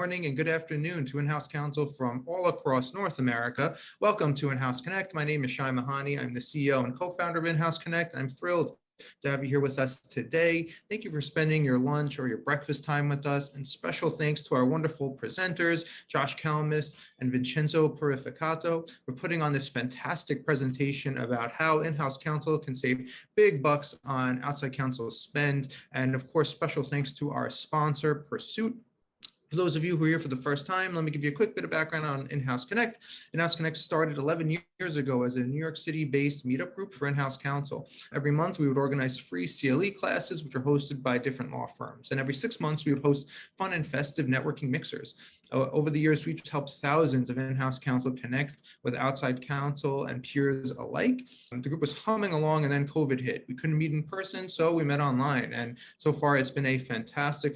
morning and good afternoon to in-house counsel from all across North America. Welcome to In-House Connect. My name is Shai Mahani. I'm the CEO and co-founder of In-House Connect. I'm thrilled to have you here with us today. Thank you for spending your lunch or your breakfast time with us. And special thanks to our wonderful presenters, Josh Kalmus and Vincenzo Purificato, for putting on this fantastic presentation about how in-house counsel can save big bucks on outside counsel spend. And of course, special thanks to our sponsor, PERSUIT. For those of you who are here for the first time, let me give you a quick bit of background on In-House Connect. In-House Connect started 11 years ago as a New York City-based meetup group for in-house counsel. Every month, we would organize free CLE classes, which are hosted by different law firms. And every 6 months, we would host fun and festive networking mixers. Over the years, we've helped thousands of in-house counsel connect with outside counsel and peers alike. The group was humming along, and then COVID hit. We couldn't meet in person, so we met online. And so far, it's been a fantastic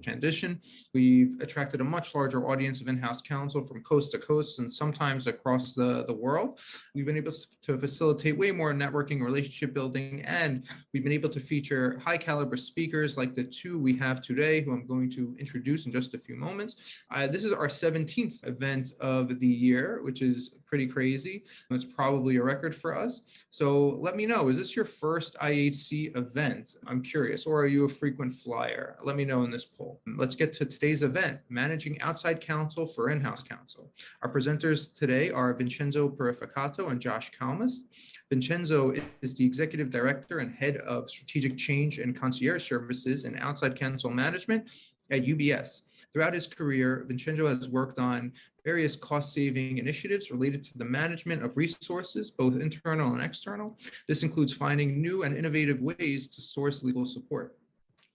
transition. We've attracted a much larger audience of in-house counsel from coast to coast and sometimes across the world. We've been able to facilitate way more networking, relationship building, and we've been able to feature high caliber speakers like the two we have today, who I'm going to introduce in just a few moments. This is our 17th event of the year, which is pretty crazy. It's probably a record for us. So let me know, is this your first IHC event? I'm curious, or are you a frequent flyer? Let me know in this poll. Let's get to today's event, Managing Outside Counsel for In-House Counsel. Our presenters today are Vincenzo Purificato and Josh Kalmus. Vincenzo is the Executive Director and Head of Strategic Change and Concierge Services and Outside Counsel Management at UBS. Throughout his career, Vincenzo has worked on various cost-saving initiatives related to the management of resources, both internal and external. This includes finding new and innovative ways to source legal support.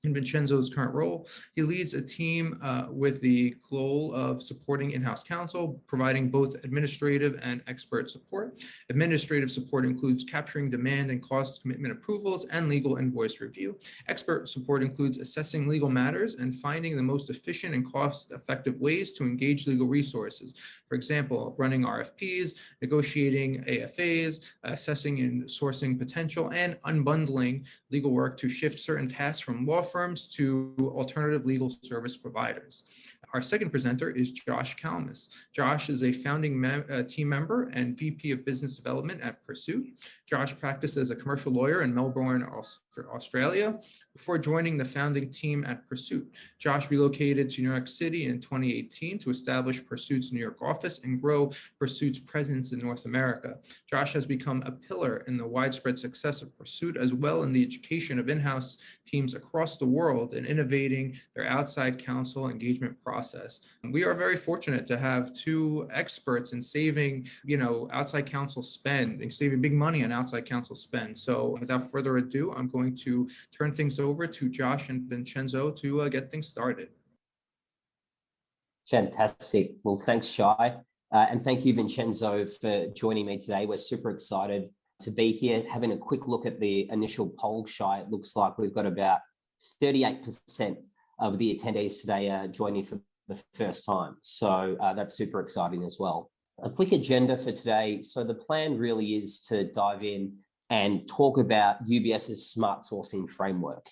In Vincenzo's current role, he leads a team with the goal of supporting in-house counsel, providing both administrative and expert support. Administrative support includes capturing demand and cost commitment approvals and legal invoice review. Expert support includes assessing legal matters and finding the most efficient and cost-effective ways to engage legal resources. For example, running RFPs, negotiating AFAs, assessing and sourcing potential, and unbundling legal work to shift certain tasks from law firms to alternative legal service providers. Our second presenter is Josh Kalmus. Josh is a founding team member and VP of Business Development at PERSUIT. Josh practiced as a commercial lawyer in Melbourne, Australia, before joining the founding team at PERSUIT. Josh relocated to New York City in 2018 to establish PERSUIT's New York office and grow PERSUIT's presence in North America. Josh has become a pillar in the widespread success of PERSUIT, as well in the education of in-house teams across the world in innovating their outside counsel engagement process. We are very fortunate to have two experts in saving, outside counsel spend and saving big money on outside counsel spend. So without further ado, I'm going to turn things over to Josh and Vincenzo to get things started. Fantastic. Well, thanks, Shai. And thank you, Vincenzo, for joining me today. We're super excited to be here. Having a quick look at the initial poll, Shai, it looks like we've got about 38% of the attendees today joining for the first time. So that's super exciting as well. A quick agenda for today. So the plan really is to dive in and talk about UBS's smart sourcing framework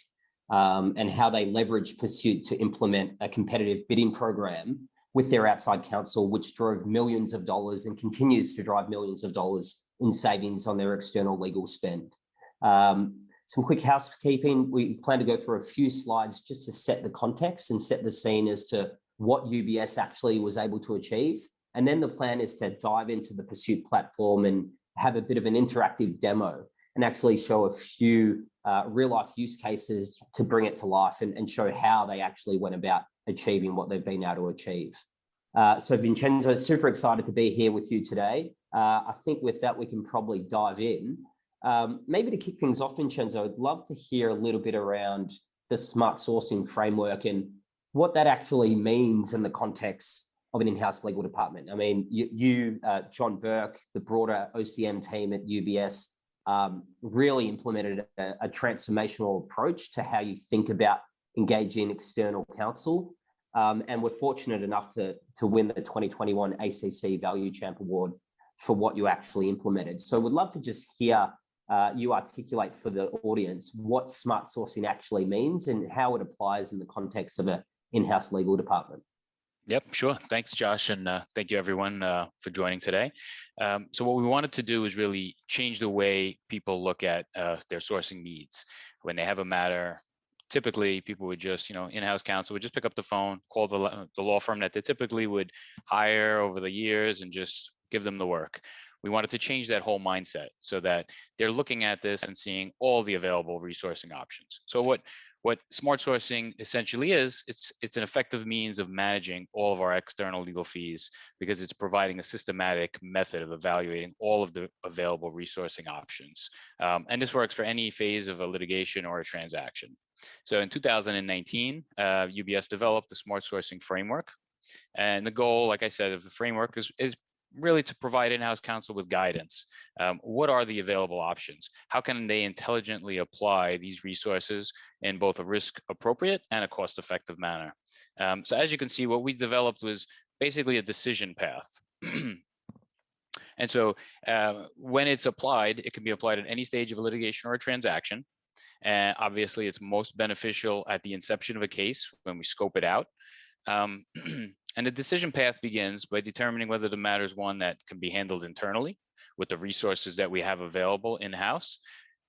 and how they leverage PERSUIT to implement a competitive bidding program with their outside counsel, which drove millions of dollars and continues to drive millions of dollars in savings on their external legal spend. Some quick housekeeping. We plan to go through a few slides just to set the context and set the scene as to what UBS actually was able to achieve. And then the plan is to dive into the PERSUIT platform and have a bit of an interactive demo and actually show a few real-life use cases to bring it to life and show how they actually went about achieving what they've been able to achieve. So Vincenzo, super excited to be here with you today. I think with that, we can probably dive in. Maybe to kick things off, Vincenzo, I'd love to hear a little bit around the smart sourcing framework and what that actually means in the context of an in-house legal department. I mean, you John Burke, the broader OCM team at UBS, really implemented a transformational approach to how you think about engaging external counsel. And we're fortunate enough to win the 2021 ACC Value Champ Award for what you actually implemented. So we'd love to just hear you articulate for the audience what smart sourcing actually means and how it applies in the context of an in-house legal department. Yep, sure. Thanks, Josh, and thank you everyone for joining today. So what we wanted to do is really change the way people look at their sourcing needs. When they have a matter, typically people would just, in-house counsel would just pick up the phone, call the law firm that they typically would hire over the years and just give them the work. We wanted to change that whole mindset so that they're looking at this and seeing all the available resourcing options. So what smart sourcing essentially is, it's an effective means of managing all of our external legal fees because it's providing a systematic method of evaluating all of the available resourcing options. And this works for any phase of a litigation or a transaction. So in 2019, UBS developed the smart sourcing framework. And the goal, like I said, of the framework is really to provide in-house counsel with guidance. What are the available options? How can they intelligently apply these resources in both a risk appropriate and a cost-effective manner? So as you can see, what we developed was basically a decision path. And so when it's applied, it can be applied at any stage of a litigation or a transaction. And obviously, it's most beneficial at the inception of a case when we scope it out. And the decision path begins by determining whether the matter is one that can be handled internally with the resources that we have available in-house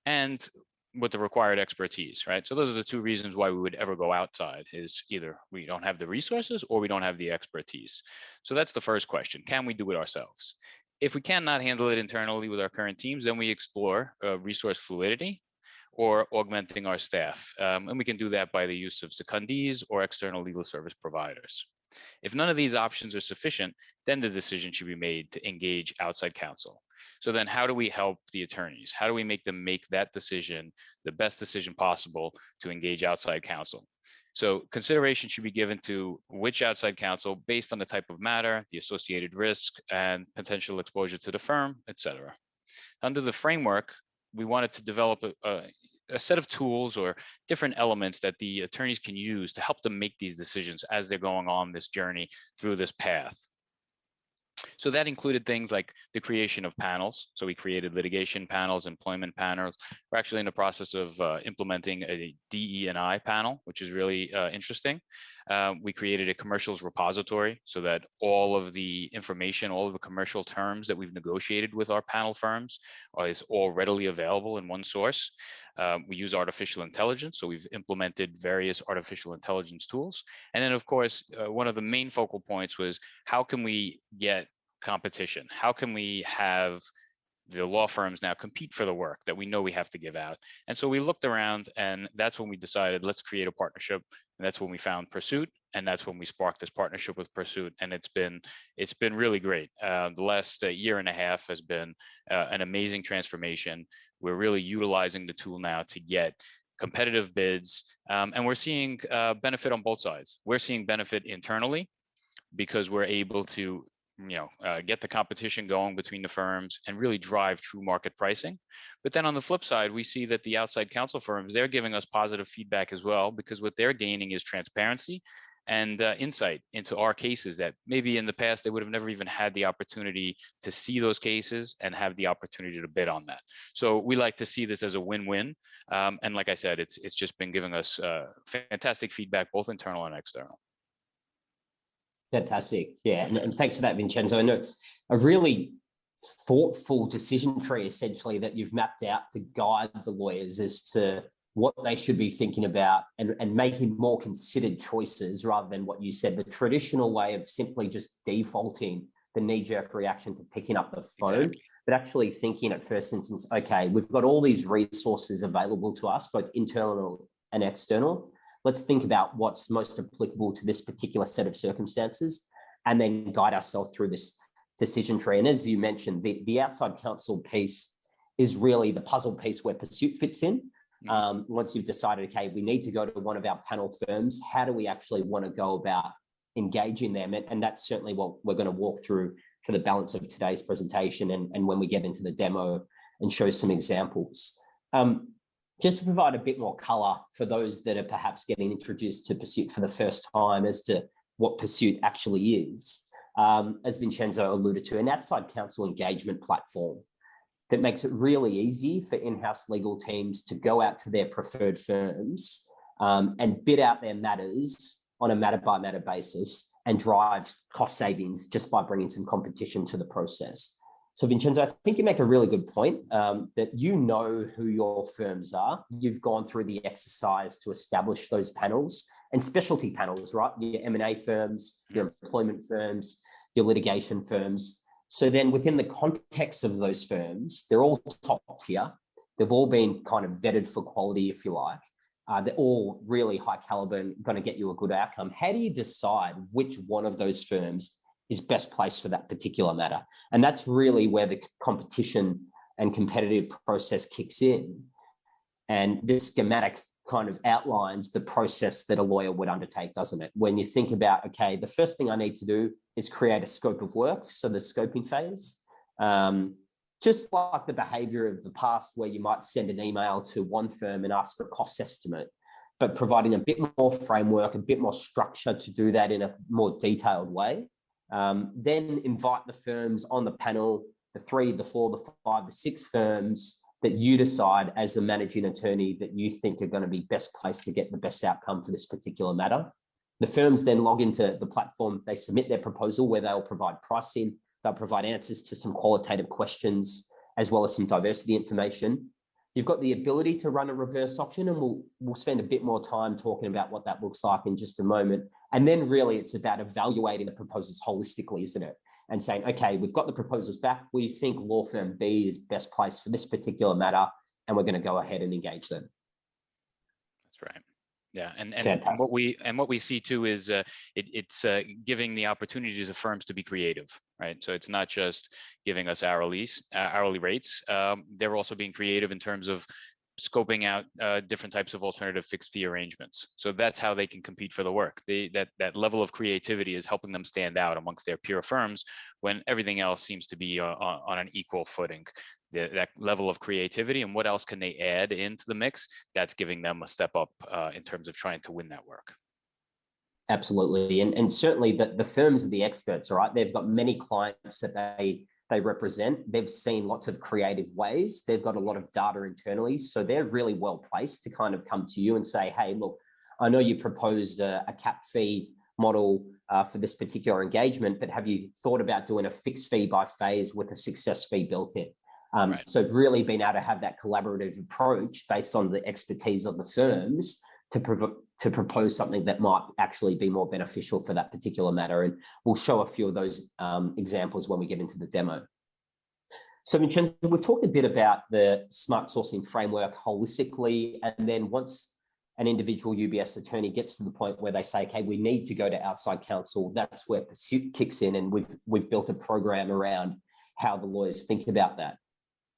and with the required expertise, right? So those are the two reasons why we would ever go outside, is either we don't have the resources or we don't have the expertise. So that's the first question. Can we do it ourselves? If we cannot handle it internally with our current teams, then we explore resource fluidity or augmenting our staff. And we can do that by the use of secondees or external legal service providers. If none of these options are sufficient, then the decision should be made to engage outside counsel. So then how do we help the attorneys? How do we make them make that decision, the best decision possible to engage outside counsel? So consideration should be given to which outside counsel based on the type of matter, the associated risk, and potential exposure to the firm, etc. Under the framework, we wanted to develop a set of tools or different elements that the attorneys can use to help them make these decisions as they're going on this journey through this path. So that included things like the creation of panels. So we created litigation panels, employment panels. We're actually in the process of implementing a DE&I panel, which is really interesting. We created a commercials repository so that all of the information, all of the commercial terms that we've negotiated with our panel firms is all readily available in one source. We use artificial intelligence, so we've implemented various artificial intelligence tools. And then, of course, one of the main focal points was how can we get competition? How can we have the law firms now compete for the work that we know we have to give out? And so we looked around, and that's when we decided, let's create a partnership. And that's when we found PERSUIT, and that's when we sparked this partnership with PERSUIT. And it's been really great. The last year and a half has been an amazing transformation. We're really utilizing the tool now to get competitive bids, and we're seeing benefit on both sides. We're seeing benefit internally because we're able to get the competition going between the firms and really drive true market pricing. But then on the flip side, we see that the outside counsel firms, they're giving us positive feedback as well, because what they're gaining is transparency and insight into our cases that maybe in the past they would have never even had the opportunity to see those cases and have the opportunity to bid on that. So we like to see this as a win-win. And like I said, it's just been giving us fantastic feedback, both internal and external. Fantastic. Yeah. And thanks for that, Vincenzo. And a really thoughtful decision tree, essentially, that you've mapped out to guide the lawyers as to what they should be thinking about and making more considered choices rather than what you said, the traditional way of simply just defaulting the knee-jerk reaction to picking up the phone, exactly. But actually thinking at first instance, okay, we've got all these resources available to us, both internal and external. Let's think about what's most applicable to this particular set of circumstances and then guide ourselves through this decision tree. And as you mentioned, the outside counsel piece is really the puzzle piece where PERSUIT fits in. Once you've decided, okay, we need to go to one of our panel firms, how do we actually want to go about engaging them? And that's certainly what we're going to walk through for the balance of today's presentation and when we get into the demo and show some examples. Just to provide a bit more color for those that are perhaps getting introduced to PERSUIT for the first time as to what PERSUIT actually is, as Vincenzo alluded to, an outside counsel engagement platform that makes it really easy for in-house legal teams to go out to their preferred firms and bid out their matters on a matter-by-matter basis and drive cost savings just by bringing some competition to the process. So Vincenzo, I think you make a really good point that you know who your firms are. You've gone through the exercise to establish those panels and specialty panels, right? Your M&A firms, your employment firms, your litigation firms. So then within the context of those firms, they're all top tier. They've all been kind of vetted for quality, if you like. They're all really high caliber and going to get you a good outcome. How do you decide which one of those firms is best placed for that particular matter? And that's really where the competition and competitive process kicks in. And this schematic kind of outlines the process that a lawyer would undertake, doesn't it? When you think about, okay, the first thing I need to do is create a scope of work. So the scoping phase, just like the behavior of the past where you might send an email to one firm and ask for a cost estimate, but providing a bit more framework, a bit more structure to do that in a more detailed way. Then invite the firms on the panel, the 3, the 4, the 5, the 6 firms that you decide as a managing attorney that you think are going to be best placed to get the best outcome for this particular matter. The firms then log into the platform, they submit their proposal where they'll provide pricing, they'll provide answers to some qualitative questions, as well as some diversity information. You've got the ability to run a reverse auction, and we'll spend a bit more time talking about what that looks like in just a moment. And then really it's about evaluating the proposals holistically, isn't it? And saying, okay, we've got the proposals back. We think law firm B is best placed for this particular matter, and we're going to go ahead and engage them. That's right. Yeah, and what we see too is it's giving the opportunities of firms to be creative, right? So it's not just giving us hourly rates. They're also being creative in terms of scoping out different types of alternative fixed fee arrangements. So that's how they can compete for the work. That level of creativity is helping them stand out amongst their peer firms when everything else seems to be on an equal footing. That level of creativity and what else can they add into the mix, that's giving them a step up in terms of trying to win that work. Absolutely. And certainly the firms are the experts, right? They've got many clients that they represent. They've seen lots of creative ways. They've got a lot of data internally. So they're really well placed to kind of come to you and say, hey, look, I know you proposed a cap fee model for this particular engagement, but have you thought about doing a fixed fee by phase with a success fee built in? Right. So really being able to have that collaborative approach based on the expertise of the firms to propose something that might actually be more beneficial for that particular matter. And we'll show a few of those examples when we get into the demo. So Vincenzo, we've talked a bit about the smart sourcing framework holistically. And then once an individual UBS attorney gets to the point where they say, okay, we need to go to outside counsel, that's where PERSUIT kicks in. And we've built a program around how the lawyers think about that.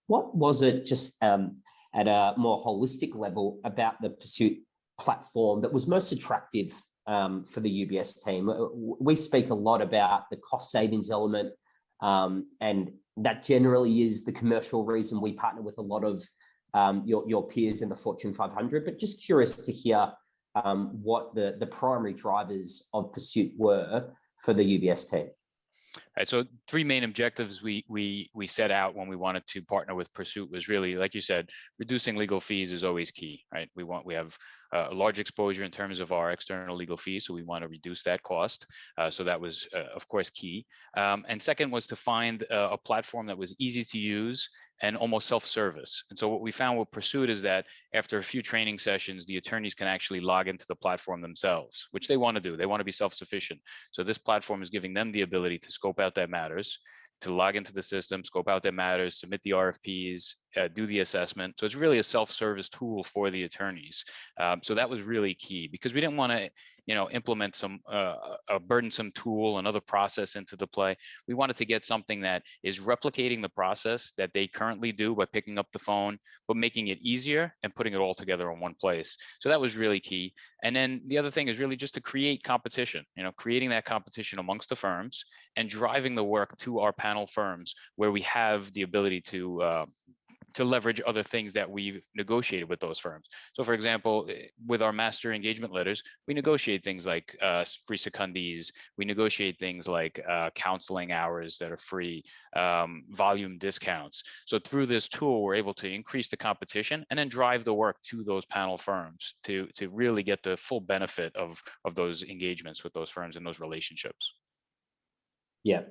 What was it just at a more holistic level about the PERSUIT platform that was most attractive for the UBS team? We speak a lot about the cost savings element, and that generally is the commercial reason we partner with a lot of your peers in the Fortune 500. But just curious to hear what the primary drivers of PERSUIT were for the UBS team. Right, so 3 main objectives we set out when we wanted to partner with PERSUIT was really, like you said, reducing legal fees is always key, right? We have a large exposure in terms of our external legal fees, so we want to reduce that cost. So that was, of course, key. And second was to find a platform that was easy to use and almost self-service. And so what we found with PERSUIT is that after a few training sessions, the attorneys can actually log into the platform themselves, which they want to do. They want to be self-sufficient. So this platform is giving them the ability to scope out their matters, to log into the system, scope out their matters, submit the RFPs, do the assessment. So it's really a self-service tool for the attorneys. So that was really key because we didn't want to, implement some a burdensome tool, another process into the play. We wanted to get something that is replicating the process that they currently do by picking up the phone, but making it easier and putting it all together in one place. So that was really key. And then the other thing is really just to create competition, creating that competition amongst the firms and driving the work to our panel firms where we have the ability to to leverage other things that we've negotiated with those firms. So for example, with our master engagement letters, we negotiate things like free secundees, we negotiate things like counseling hours that are free, volume discounts. So through this tool, we're able to increase the competition and then drive the work to those panel firms to really get the full benefit of those engagements with those firms and those relationships. Yeah.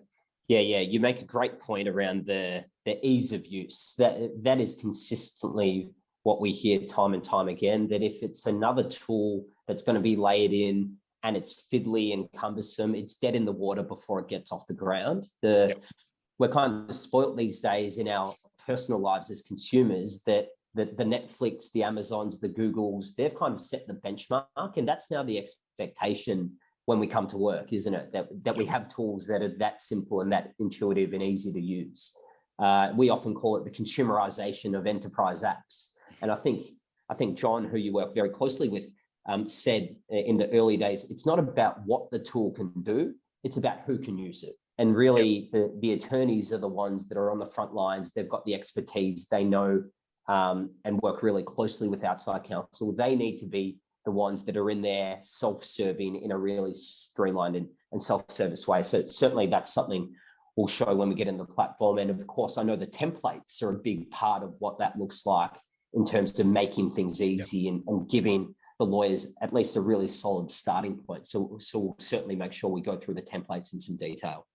You make a great point around the ease of use. That is consistently what we hear time and time again, that if it's another tool that's going to be layered in and it's fiddly and cumbersome, it's dead in the water before it gets off the ground. We're kind of spoilt these days in our personal lives as consumers that the Netflix, the Amazons, the Googles, they've kind of set the benchmark, and that's now the expectation when we come to work, isn't it? That we have tools that are that simple and that intuitive and easy to use. We often call it the consumerization of enterprise apps. And I think John, who you work very closely with, said in the early days, it's not about what the tool can do, it's about who can use it. And really, the attorneys are the ones that are on the front lines. They've got the expertise, they know, and work really closely with outside counsel. They need to be the ones that are in there self-serving in a really streamlined and self-service way. So certainly that's something we'll show when we get in the platform. And of course, I know the templates are a big part of what that looks like in terms of making things easy and giving the lawyers at least a really solid starting point. So we'll certainly make sure we go through the templates in some detail.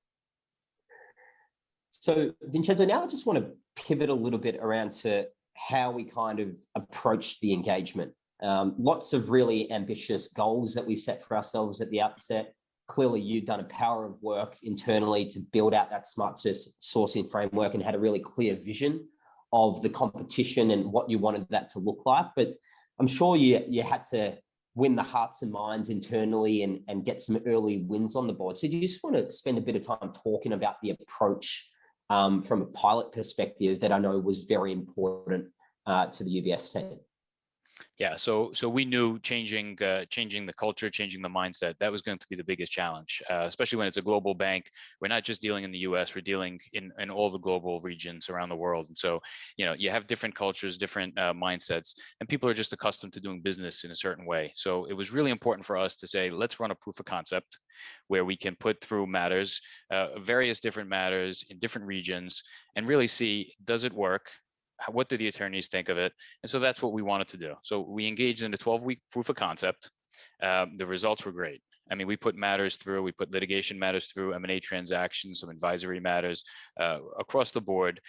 So Vincenzo, now I just want to pivot a little bit around to how we kind of approach the engagement. Lots of really ambitious goals that we set for ourselves at the outset. Clearly, you've done a power of work internally to build out that smart sourcing framework and had a really clear vision of the competition and what you wanted that to look like. But I'm sure you had to win the hearts and minds internally and get some early wins on the board. So do you just want to spend a bit of time talking about the approach from a pilot perspective that I know was very important to the UBS team? Yeah, so we knew changing the culture, changing the mindset, that was going to be the biggest challenge, especially when it's a global bank. We're not just dealing in the US, we're dealing in all the global regions around the world. And so, you have different cultures, different mindsets, and people are just accustomed to doing business in a certain way. So it was really important for us to say, let's run a proof of concept where we can put through matters, various different matters in different regions, and really see, does it work? What do the attorneys think of it? And so that's what we wanted to do. So we engaged in a 12-week proof of concept. The results were great. I mean, we put matters through, we put litigation matters through, M&A transactions, some advisory matters across the board.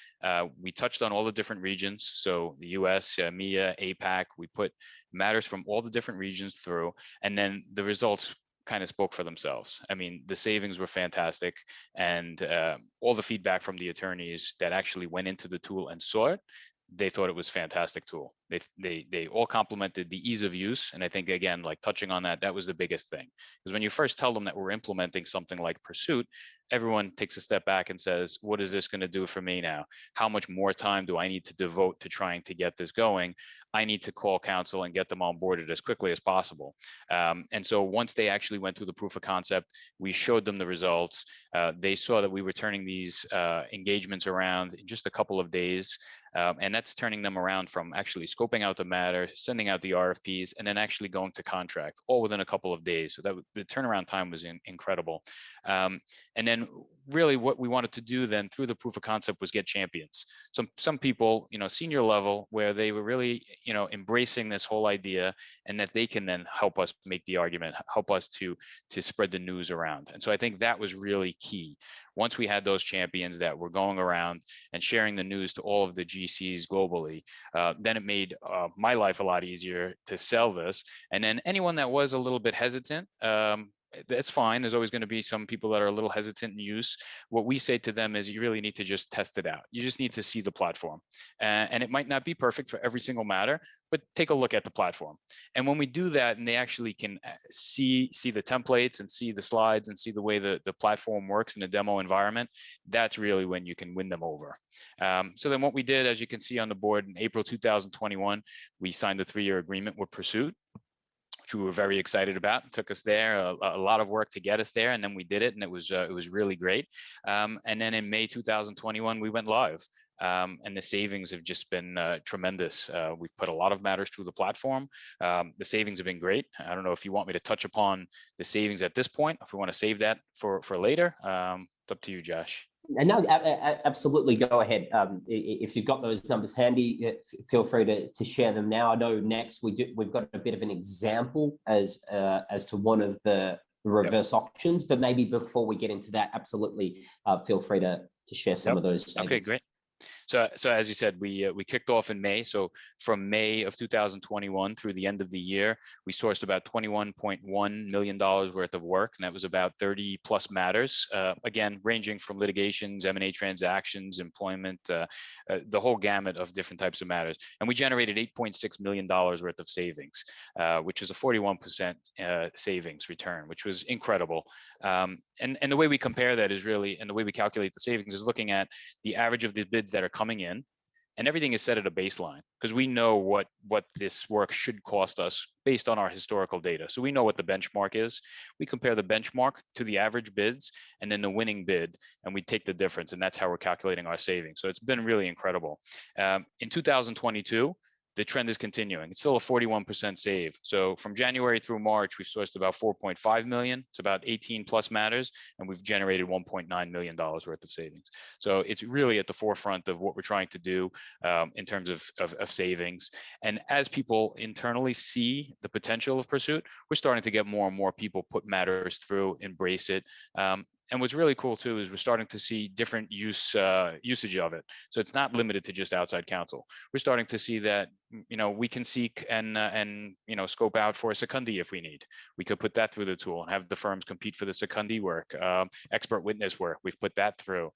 We touched on all the different regions. So the US, EMEA, APAC, we put matters from all the different regions through, and then the results kind of spoke for themselves. I mean, the savings were fantastic, and all the feedback from the attorneys that actually went into the tool and saw it, they thought it was a fantastic tool. They all complimented the ease of use. And I think, again, like touching on that, that was the biggest thing. Because when you first tell them that we're implementing something like PERSUIT, everyone takes a step back and says, what is this going to do for me now? How much more time do I need to devote to trying to get this going? I need to call counsel and get them onboarded as quickly as possible. And so once they actually went through the proof of concept, we showed them the results. They saw that we were turning these engagements around in just a couple of days. And that's turning them around from actually scoping out the matter, sending out the RFPs, and then actually going to contract, all within a couple of days. So that the turnaround time was incredible. And then really what we wanted to do then through the proof of concept was get champions. Some people, senior level, where they were really, embracing this whole idea, and that they can then help us make the argument, help us to spread the news around. And so I think that was really key. Once we had those champions that were going around and sharing the news to all of the GCs globally, then it made my life a lot easier to sell this. And then anyone that was a little bit hesitant, that's fine. There's always going to be some people that are a little hesitant in use. What we say to them is you really need to just test it out. You just need to see the platform. And it might not be perfect for every single matter, but take a look at the platform. And when we do that and they actually can see the templates and see the slides and see the way the platform works in a demo environment, that's really when you can win them over. So then what we did, as you can see on the board, in April 2021, we signed a 3-year agreement with PERSUIT, which we were very excited about. It took us there a lot of work to get us there, and then we did it, and it was really great. And then in May 2021, we went live and the savings have just been tremendous. We've put a lot of matters through the platform. The savings have been great. I don't know if you want me to touch upon the savings at this point, if we want to save that for later. It's up to you, Josh. And no, absolutely, go ahead. If you've got those numbers handy, feel free to share them now. I know next we've got a bit of an example as to one of the reverse auctions, but maybe before we get into that, absolutely feel free to share some of those savings. Okay, great. So as you said, we kicked off in May. So from May of 2021 through the end of the year, we sourced about $21.1 million worth of work, and that was about 30 plus matters. Again, ranging from litigations, M&A transactions, employment, the whole gamut of different types of matters. And we generated $8.6 million worth of savings, which is a 41% savings return, which was incredible. And the way we compare that is really, and the way we calculate the savings is looking at the average of the bids that are coming in, and everything is set at a baseline because we know what this work should cost us based on our historical data. So we know what the benchmark is. We compare the benchmark to the average bids and then the winning bid, and we take the difference, and that's how we're calculating our savings. So it's been really incredible. In 2022, the trend is continuing. It's still a 41% save. So from January through March, we've sourced about 4.5 million. It's about 18 plus matters, and we've generated $1.9 million worth of savings. So it's really at the forefront of what we're trying to do in terms of savings. And as people internally see the potential of PERSUIT, we're starting to get more and more people put matters through, embrace it. And what's really cool too is we're starting to see different usage of it. So it's not limited to just outside counsel. We're starting to see that we can seek and scope out for a secondee if we need. We could put that through the tool and have the firms compete for the secondee work. Expert witness work, we've put that through.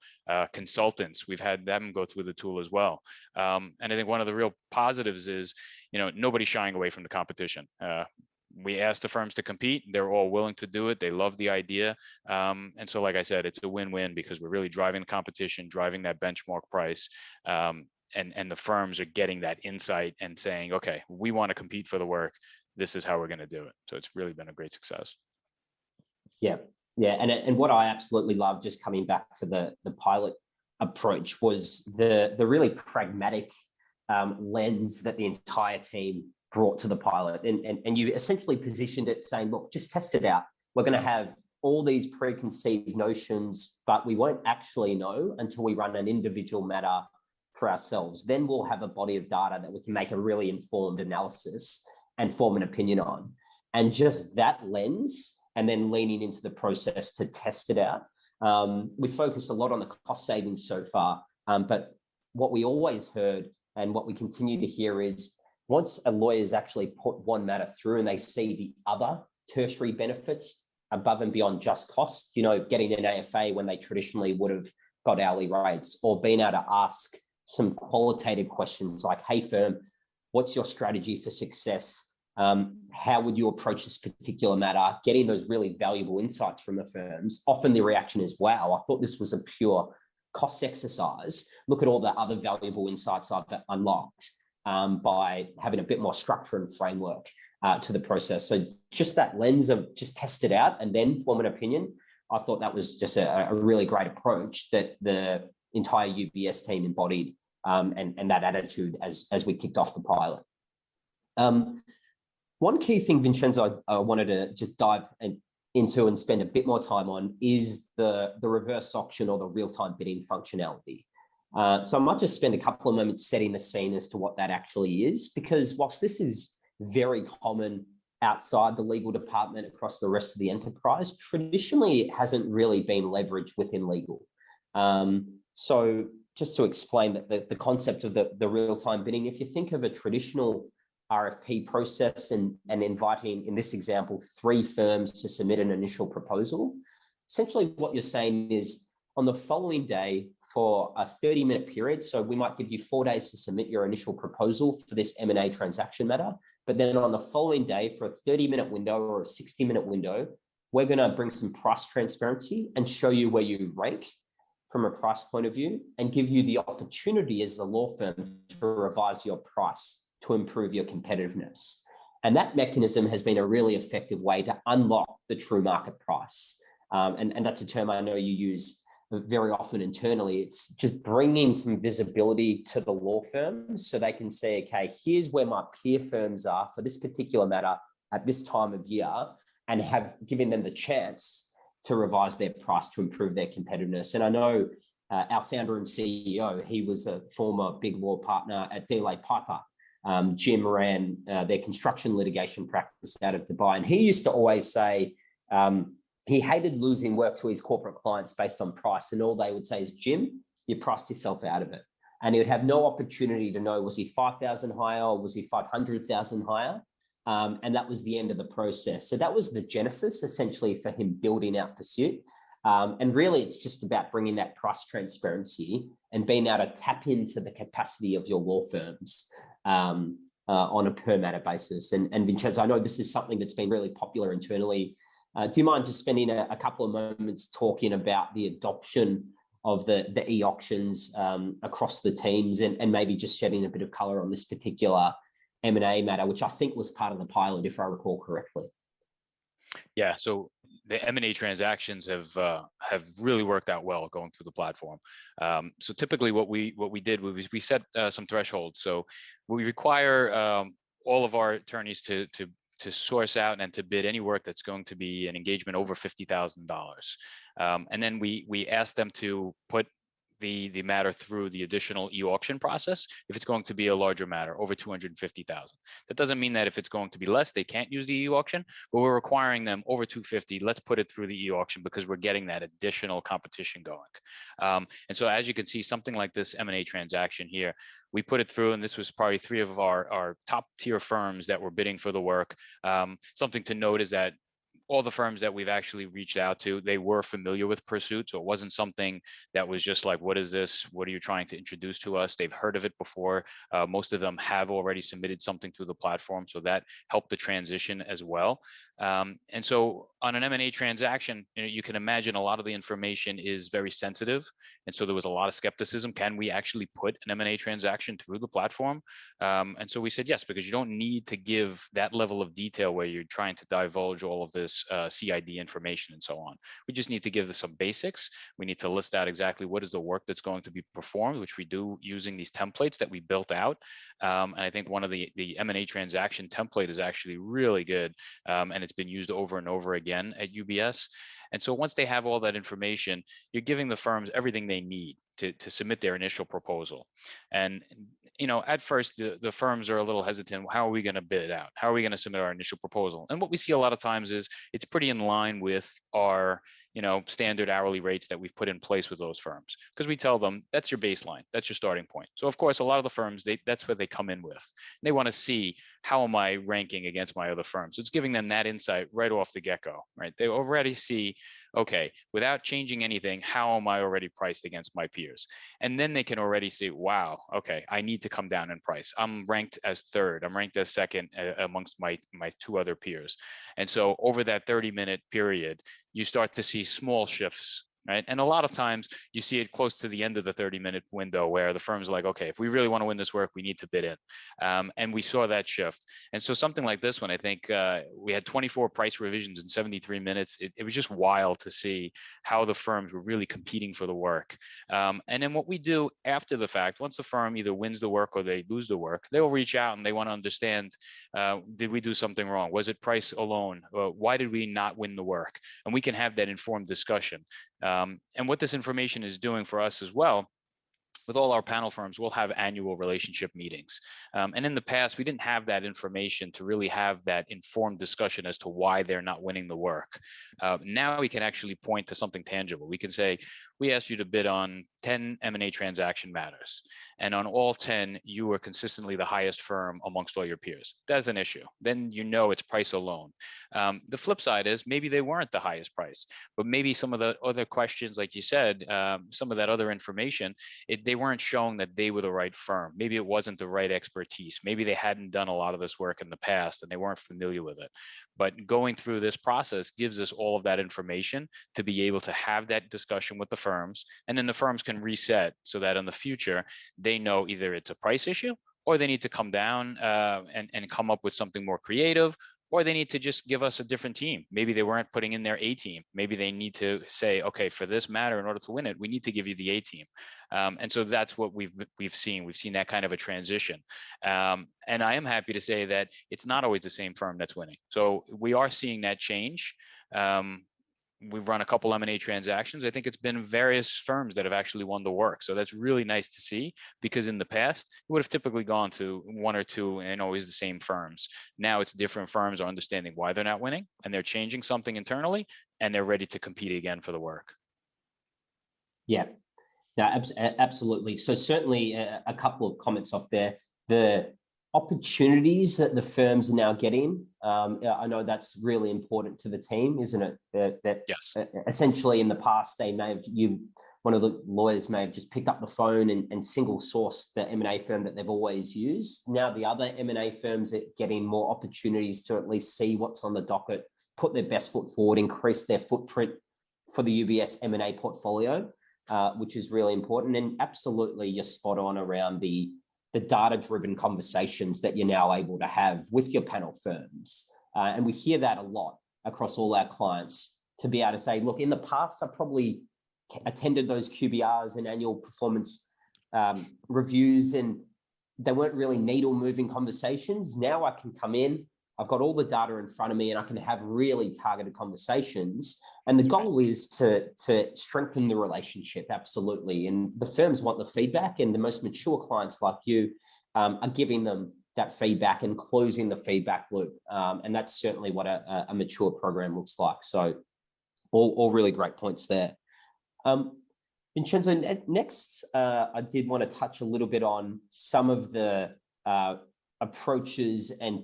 Consultants, we've had them go through the tool as well. And I think one of the real positives is nobody's shying away from the competition. We asked the firms to compete. They're all willing to do it. They love the idea. And so, like I said, it's a win-win because we're really driving the competition, driving that benchmark price. And the firms are getting that insight and saying, okay, we want to compete for the work. This is how we're going to do it. So it's really been a great success. Yeah. And what I absolutely love, just coming back to the pilot approach, was the really pragmatic lens that the entire team brought to the pilot. And you essentially positioned it saying, look, just test it out. We're going to have all these preconceived notions, but we won't actually know until we run an individual matter for ourselves. Then we'll have a body of data that we can make a really informed analysis and form an opinion on. And just that lens, and then leaning into the process to test it out. We focus a lot on the cost savings so far, but what we always heard and what we continue to hear is once a lawyer's actually put one matter through and they see the other tertiary benefits above and beyond just cost, getting an AFA when they traditionally would have got hourly rates, or being able to ask some qualitative questions like, hey, firm, what's your strategy for success? How would you approach this particular matter? Getting those really valuable insights from the firms. Often the reaction is, wow, I thought this was a pure cost exercise. Look at all the other valuable insights I've unlocked by having a bit more structure and framework to the process. So just that lens of just test it out and then form an opinion, I thought that was just a really great approach that the entire UBS team embodied and that attitude as we kicked off the pilot. One key thing, Vincenzo, I wanted to just dive into and spend a bit more time on is the reverse auction or the real-time bidding functionality. So I might just spend a couple of moments setting the scene as to what that actually is, because whilst this is very common outside the legal department across the rest of the enterprise, traditionally it hasn't really been leveraged within legal. So just to explain that the concept of the real-time bidding, if you think of a traditional RFP process and inviting, in this example, 3 firms to submit an initial proposal, essentially what you're saying is on the following day for a 30-minute period, so we might give you 4 days to submit your initial proposal for this M&A transaction matter, but then on the following day for a 30-minute window or a 60-minute window, we're going to bring some price transparency and show you where you rank from a price point of view and give you the opportunity as a law firm to revise your price to improve your competitiveness. And that mechanism has been a really effective way to unlock the true market price. And that's a term I know you use very often internally, it's just bringing some visibility to the law firms so they can say, okay, here's where my peer firms are for this particular matter at this time of year, and have given them the chance to revise their price to improve their competitiveness. And I know our founder and CEO, he was a former big law partner at DLA Piper. Jim ran their construction litigation practice out of Dubai. And he used to always say he hated losing work to his corporate clients based on price. And all they would say is, Jim, you priced yourself out of it. And he would have no opportunity to know, was he 5,000 higher or was he 500,000 higher? And that was the end of the process. So that was the genesis, essentially, for him building out PERSUIT. And really, it's just about bringing that price transparency and being able to tap into the capacity of your law firms on a per matter basis. And Vincenzo, I know this is something that's been really popular internally. Do you mind just spending a couple of moments talking about the adoption of the e-auctions across the teams, and maybe just shedding a bit of color on this particular M&A matter, which I think was part of the pilot, if I recall correctly? Yeah, so the M&A transactions have really worked out well going through the platform. So typically, what we did was we set some thresholds. So we require all of our attorneys to source out and to bid any work that's going to be an engagement over $50,000, and then we ask them to put the matter through the additional e-auction process if it's going to be a larger matter over 250,000. That doesn't mean that if it's going to be less, they can't use the e-auction, but we're requiring them over 250, let's put it through the e-auction because we're getting that additional competition going. And so as you can see, something like this M&A transaction here, we put it through, and this was probably 3 of our top tier firms that were bidding for the work. Something to note is that all the firms that we've actually reached out to, they were familiar with PERSUIT. So it wasn't something that was just like, what is this? What are you trying to introduce to us? They've heard of it before. Most of them have already submitted something through the platform. So that helped the transition as well. And so on an M&A transaction, you can imagine a lot of the information is very sensitive. And so there was a lot of skepticism. Can we actually put an M&A transaction through the platform? And so we said yes, because you don't need to give that level of detail where you're trying to divulge all of this CID information and so on. We just need to give some basics. We need to list out exactly what is the work that's going to be performed, which we do using these templates that we built out. And I think one of the M&A transaction template is actually really good. And it's been used over and over again at UBS. And so once they have all that information, you're giving the firms everything they need to submit their initial proposal. And at first, the firms are a little hesitant. How are we going to bid it out? How are we going to submit our initial proposal? And what we see a lot of times is it's pretty in line with our standard hourly rates that we've put in place with those firms, because we tell them that's your baseline, that's your starting point. So of course, a lot of the firms, that's what they come in with. And they want to see, how am I ranking against my other firms? So it's giving them that insight right off the get-go, right? They already see, okay, without changing anything, how am I already priced against my peers? And then they can already see, wow, okay, I need to come down in price. I'm ranked as third, I'm ranked as second amongst my 2 other peers. And so over that 30-minute period, you start to see small shifts, right? And a lot of times you see it close to the end of the 30-minute window where the firm's like, okay, if we really want to win this work, we need to bid in. And we saw that shift. And so something like this one, I think we had 24 price revisions in 73 minutes. It was just wild to see how the firms were really competing for the work. And then what we do after the fact, once the firm either wins the work or they lose the work, they'll reach out and they want to understand, did we do something wrong? Was it price alone? Why did we not win the work? And we can have that informed discussion. And what this information is doing for us as well, with all our panel firms, we'll have annual relationship meetings. And in the past, we didn't have that information to really have that informed discussion as to why they're not winning the work. Now we can actually point to something tangible. We can say, we asked you to bid on 10 M&A transaction matters. And on all 10, you were consistently the highest firm amongst all your peers. That's an issue. Then it's price alone. The flip side is maybe they weren't the highest price, but maybe some of the other questions, like you said, some of that other information, they weren't showing that they were the right firm. Maybe it wasn't the right expertise. Maybe they hadn't done a lot of this work in the past and they weren't familiar with it. But going through this process gives us all of that information to be able to have that discussion with the firms, and then the firms can reset so that in the future they know either it's a price issue or they need to come down and come up with something more creative, or they need to just give us a different team. Maybe they weren't putting in their A team. Maybe they need to say, okay, for this matter, in order to win it, we need to give you the A team. And so that's what we've seen. We've seen that kind of a transition. And I am happy to say that it's not always the same firm that's winning. So we are seeing that change. We've run a couple M&A transactions. I think it's been various firms that have actually won the work. So that's really nice to see, because in the past, it would have typically gone to one or two and always the same firms. Now it's different firms are understanding why they're not winning, and they're changing something internally, and they're ready to compete again for the work. Yeah, no, absolutely. So certainly a couple of comments off there. The opportunities that the firms are now getting, I know that's really important to the team, isn't it? That Yes. Essentially in the past, they may have, one of the lawyers may have just picked up the phone and single sourced the M&A firm that they've always used. Now the other M&A firms are getting more opportunities to at least see what's on the docket, put their best foot forward, increase their footprint for the UBS M&A portfolio, which is really important. And absolutely, you're spot on around the data-driven conversations that you're now able to have with your panel firms. And we hear that a lot across all our clients, to be able to say, look, in the past, I probably attended those QBRs and annual performance reviews, and they weren't really needle-moving conversations. Now I can come in, I've got all the data in front of me, and I can have really targeted conversations. And the goal is to strengthen the relationship, absolutely. And the firms want the feedback, and the most mature clients like you are giving them that feedback and closing the feedback loop. And that's certainly what a mature program looks like. So all really great points there. Vincenzo, next, I did want to touch a little bit on some of the approaches and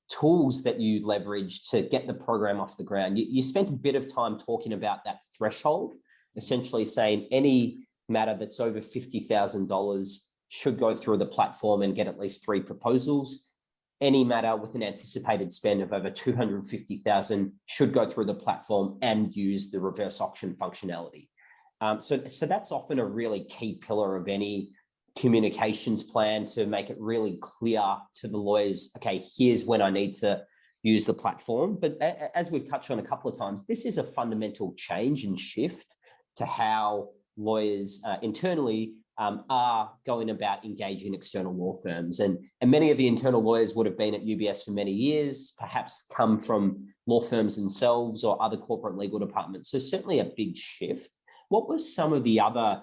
tools that you leverage to get the program off the ground. You spent a bit of time talking about that threshold, essentially saying any matter that's over $50,000 should go through the platform and get at least 3 proposals. Any matter with an anticipated spend of over $250,000 should go through the platform and use the reverse auction functionality. So that's often a really key pillar of any communications plan, to make it really clear to the lawyers, okay, here's when I need to use the platform. But as we've touched on a couple of times, this is a fundamental change and shift to how lawyers internally are going about engaging external law firms. And many of the internal lawyers would have been at UBS for many years, perhaps come from law firms themselves or other corporate legal departments. So certainly a big shift. What were some of the other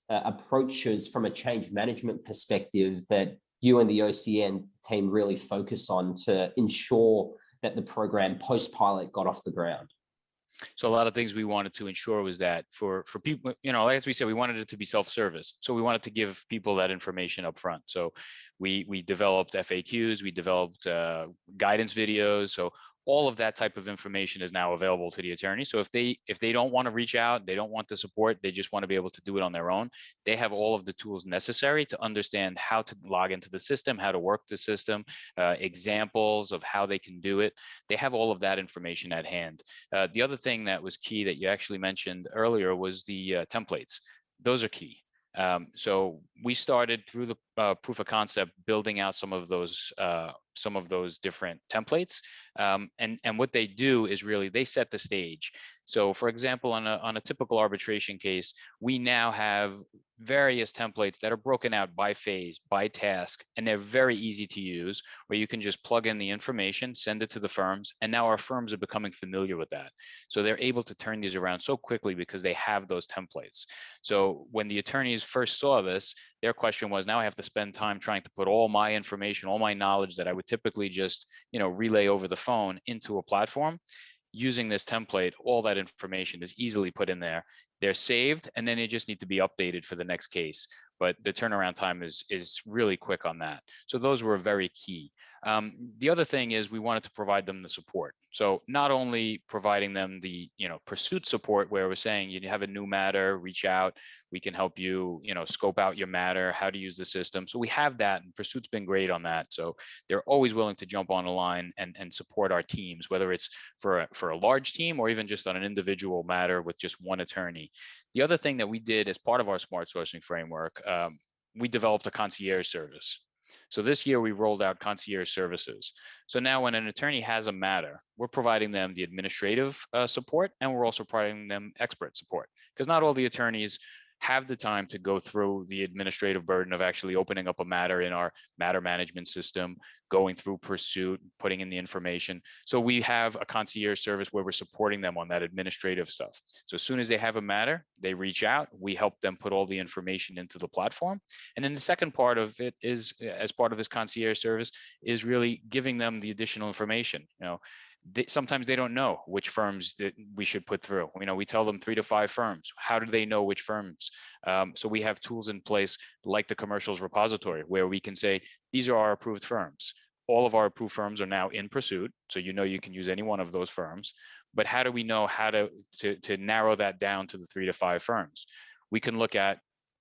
approaches from a change management perspective that you and the OCN team really focused on to ensure that the program post-pilot got off the ground? So a lot of things we wanted to ensure was that for people, as we said, we wanted it to be self-service. So we wanted to give people that information up front. So we developed FAQs, we developed guidance videos. So all of that type of information is now available to the attorney. So if they don't want to reach out, they don't want the support, they just want to be able to do it on their own, they have all of the tools necessary to understand how to log into the system, how to work the system, examples of how they can do it. They have all of that information at hand. The other thing that was key that you actually mentioned earlier was the templates. Those are key. So we started through the proof of concept, building out some of those different templates. And what they do is really, they set the stage. So for example, on a typical arbitration case, we now have various templates that are broken out by phase, by task, and they're very easy to use, where you can just plug in the information, send it to the firms, and now our firms are becoming familiar with that. So they're able to turn these around so quickly because they have those templates. So when the attorneys first saw this, their question was, now I have to spend time trying to put all my information, all my knowledge that I would typically just, relay over the phone into a platform. Using this template, all that information is easily put in there. They're saved, and then they just need to be updated for the next case. But the turnaround time is really quick on that. So those were very key. The other thing is we wanted to provide them the support. So not only providing them the PERSUIT support, where we're saying you have a new matter, reach out, we can help you scope out your matter, how to use the system. So we have that, and PERSUIT's been great on that. So they're always willing to jump on the line and support our teams, whether it's for a large team or even just on an individual matter with just one attorney. The other thing that we did as part of our smart sourcing framework, we developed a concierge service. So this year we rolled out concierge services. So now when an attorney has a matter, we're providing them the administrative support, and we're also providing them expert support, because not all the attorneys have the time to go through the administrative burden of actually opening up a matter in our matter management system, going through PERSUIT, putting in the information. So we have a concierge service where we're supporting them on that administrative stuff. So as soon as they have a matter, they reach out, we help them put all the information into the platform. And then the second part of it is, as part of this concierge service, is really giving them the additional information. Sometimes they don't know which firms that we should put through. We tell them 3 to 5 firms. How do they know which firms? So we have tools in place like the commercials repository, where we can say, these are our approved firms. All of our approved firms are now in PERSUIT. So you can use any one of those firms. But how do we know how to narrow that down to the 3 to 5 firms? We can look at,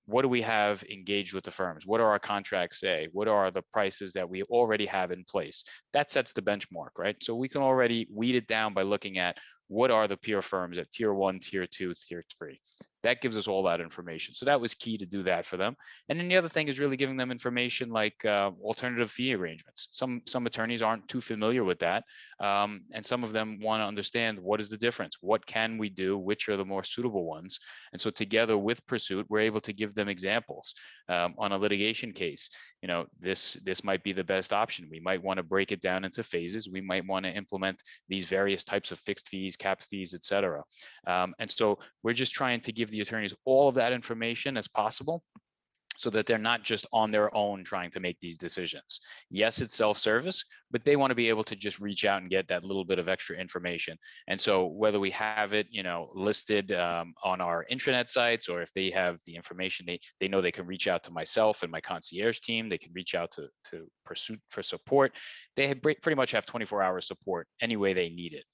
what do we have engaged with the firms? What do our contracts say? What are the prices that we already have in place? That sets the benchmark, right? So we can already weed it down by looking at, what are the peer firms at tier 1, tier 2, tier 3? That gives us all that information. So that was key to do that for them. And then the other thing is really giving them information like alternative fee arrangements. Some attorneys aren't too familiar with that. And some of them want to understand, what is the difference? What can we do? Which are the more suitable ones? And so together with PERSUIT, we're able to give them examples on a litigation case. This might be the best option. We might want to break it down into phases. We might want to implement these various types of fixed fees, capped fees, et cetera. And so we're just trying to give the attorneys all of that information as possible, so that they're not just on their own trying to make these decisions. Yes, it's self-service, but they want to be able to just reach out and get that little bit of extra information. And so whether we have it, listed on our intranet sites, or if they have the information, they know they can reach out to myself and my concierge team, they can reach out to PERSUIT for support. They pretty much have 24-hour support any way they need it.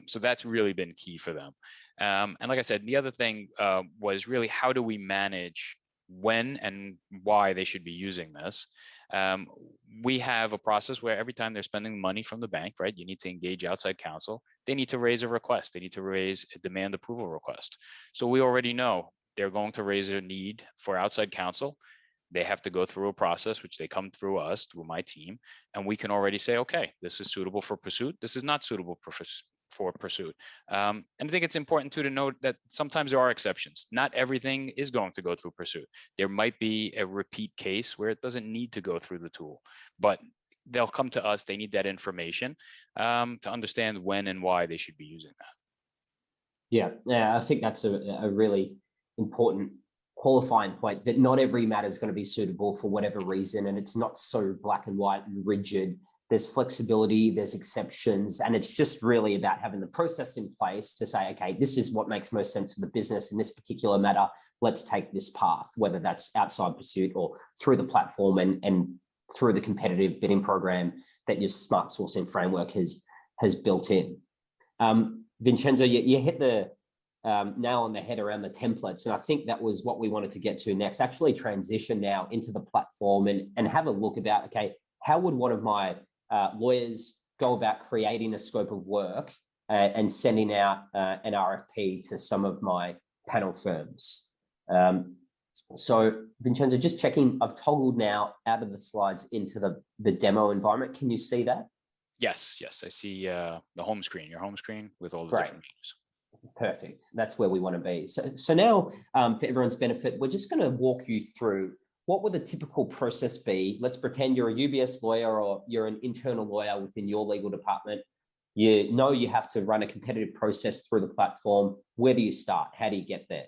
So that's really been key for them. And like I said, the other thing was really, how do we manage when and why they should be using this? We have a process where every time they're spending money from the bank, right, you need to engage outside counsel. They need to raise a request. They need to raise a demand approval request. So we already know they're going to raise a need for outside counsel. They have to go through a process, which they come through us, through my team, and we can already say, okay, this is suitable for PERSUIT. This is not suitable for PERSUIT. And I think it's important too to note that sometimes there are exceptions. Not everything is going to go through PERSUIT. There might be a repeat case where it doesn't need to go through the tool, but they'll come to us. They need that information to understand when and why they should be using that. Yeah, I think that's a really important qualifying point, that not every matter is going to be suitable for whatever reason, and it's not so black and white and rigid. There's flexibility, there's exceptions, and it's just really about having the process in place to say, okay, this is what makes most sense for the business in this particular matter. Let's take this path, whether that's outside PERSUIT or through the platform and through the competitive bidding program that your smart sourcing framework has built in. Vincenzo, you hit the nail on the head around the templates, and I think that was what we wanted to get to next. Actually transition now into the platform and have a look about, okay, how would one of my lawyers go about creating a scope of work and sending out an RFP to some of my panel firms? So Vincenzo, just checking, I've toggled now out of the slides into the demo environment. Can you see that? Yes, I see the home screen, your home screen with all the Great. different menus. Perfect. That's where we want to be. So now, for everyone's benefit, we're just going to walk you through what would the typical process be. Let's pretend you're a UBS lawyer or you're an internal lawyer within your legal department. You know you have to run a competitive process through the platform. Where do you start? How do you get there?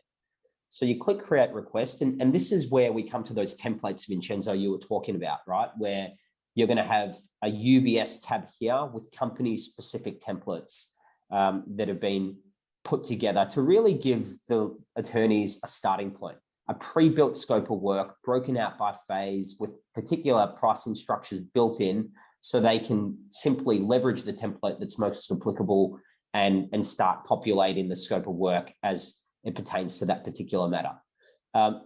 So you click Create Request, and this is where we come to those templates, Vincenzo, you were talking about, right? Where you're going to have a UBS tab here with company-specific templates that have been put together to really give the attorneys a starting point, a pre-built scope of work broken out by phase with particular pricing structures built in, so they can simply leverage the template that's most applicable and start populating the scope of work as it pertains to that particular matter.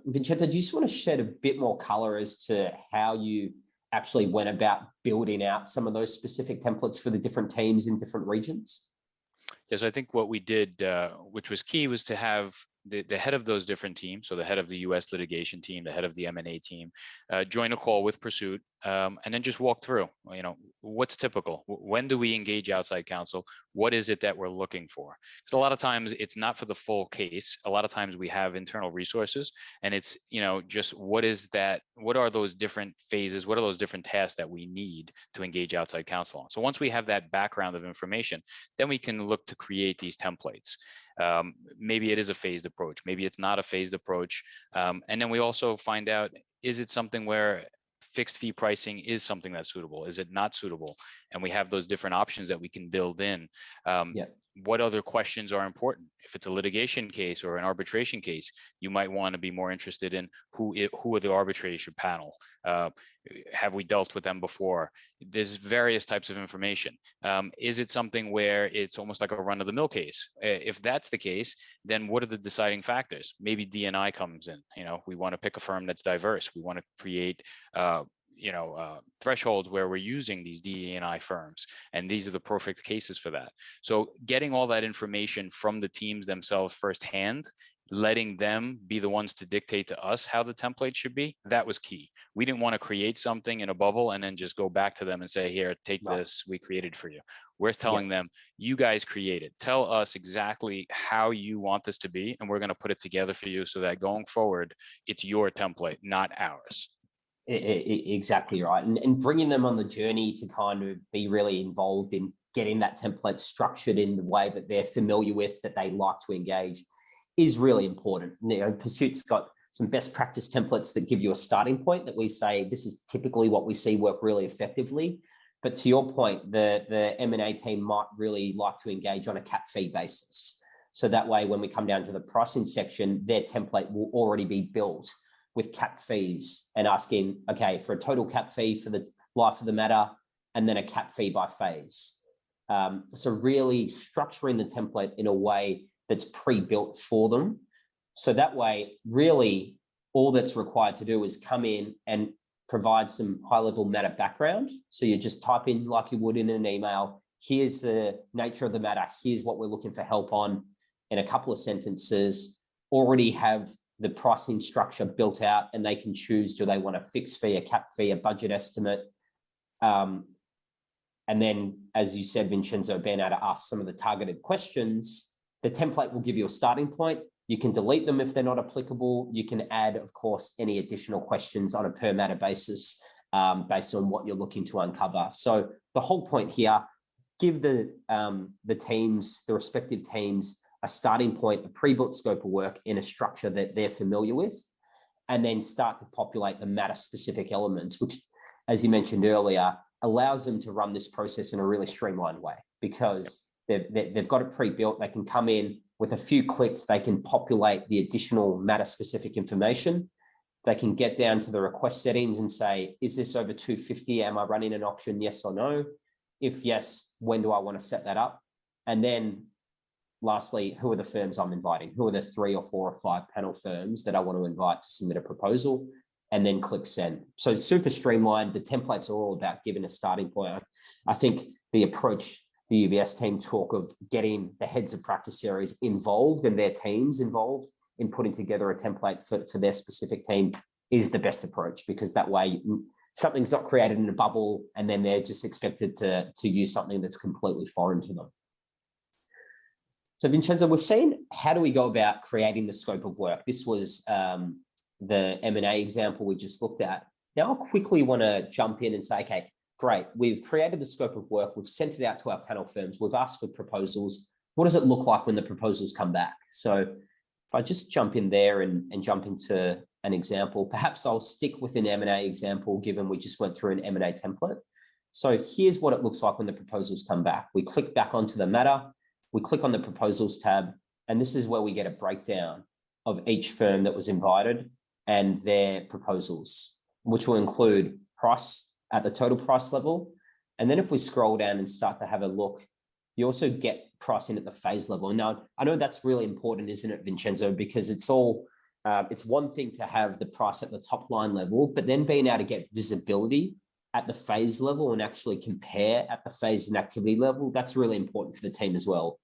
Vincenzo, do you just want to shed a bit more color as to how you actually went about building out some of those specific templates for the different teams in different regions? Yes, I think what we did, which was key, was to have the head of those different teams, so the head of the US litigation team, the head of the M&A team, join a call with PERSUIT, and then just walk through, what's typical? When do we engage outside counsel? What is it that we're looking for? Because a lot of times it's not for the full case. A lot of times we have internal resources, and it's, just what are those different phases? What are those different tasks that we need to engage outside counsel on? So once we have that background of information, then we can look to create these templates. Maybe it is a phased approach. Maybe it's not a phased approach. And then we also find out, is it something where fixed fee pricing is something that's suitable? Is it not suitable? And we have those different options that we can build in. What other questions are important? If it's a litigation case or an arbitration case, you might want to be more interested in who are the arbitration panel? Have we dealt with them before? There's various types of information. Is it something where it's almost like a run-of-the-mill case? If that's the case, then what are the deciding factors? Maybe D&I comes in. We want to pick a firm that's diverse. We want to create thresholds where we're using these D&I firms, and these are the perfect cases for that. So getting all that information from the teams themselves firsthand, letting them be the ones to dictate to us how the template should be, that was key. We didn't want to create something in a bubble and then just go back to them and say, here, take this, we created for you. We're telling them, you guys create it. Tell us exactly how you want this to be, and we're going to put it together for you so that going forward, it's your template, not ours. Exactly right. And bringing them on the journey to kind of be really involved in getting that template structured in the way that they're familiar with, that they like to engage, is really important. PERSUIT's got some best practice templates that give you a starting point that we say, this is typically what we see work really effectively. But to your point, the M&A team might really like to engage on a cap fee basis. So that way, when we come down to the pricing section, their template will already be built with cap fees and asking, okay, for a total cap fee for the life of the matter, and then a cap fee by phase. So really structuring the template in a way that's pre-built for them. So that way, really, all that's required to do is come in and provide some high-level matter background. So you just type in like you would in an email, here's the nature of the matter, here's what we're looking for help on, in a couple of sentences, already have the pricing structure built out, and they can choose, do they want a fixed fee, a cap fee, a budget estimate? And then, as you said, Vincenzo, being able to ask some of the targeted questions, the template will give you a starting point. You can delete them if they're not applicable. You can add, of course, any additional questions on a per matter basis based on what you're looking to uncover. So the whole point here, give the teams, the respective teams, a starting point, a pre-built scope of work in a structure that they're familiar with, and then start to populate the matter-specific elements, which, as you mentioned earlier, allows them to run this process in a really streamlined way, because they've got it pre-built. They can come in with a few clicks, they can populate the additional matter-specific information. They can get down to the request settings and say, is this over 250? Am I running an auction? Yes or no? If yes, when do I want to set that up? And then lastly, who are the firms I'm inviting? Who are the 3 or 4 or 5 panel firms that I want to invite to submit a proposal? And then click send. So super streamlined. The templates are all about giving a starting point. I think the approach the UBS team talk of getting the heads of practice areas involved and their teams involved in putting together a template for their specific team is the best approach, because that way something's not created in a bubble and then they're just expected to use something that's completely foreign to them. So Vincenzo, we've seen how do we go about creating the scope of work. This was the M&A example we just looked at. Now I quickly want to jump in and say, okay, great, we've created the scope of work, we've sent it out to our panel firms, we've asked for proposals. What does it look like when the proposals come back? So if I just jump in there and jump into an example, perhaps I'll stick with an M&A example, given we just went through an M&A template. So here's what it looks like when the proposals come back. We click back onto the matter, we click on the proposals tab, and this is where we get a breakdown of each firm that was invited and their proposals, which will include price at the total price level. And then if we scroll down and start to have a look, you also get pricing at the phase level. Now, I know that's really important, isn't it, Vincenzo? Because it's one thing to have the price at the top line level, but then being able to get visibility at the phase level and actually compare at the phase and activity level, that's really important for the team as well.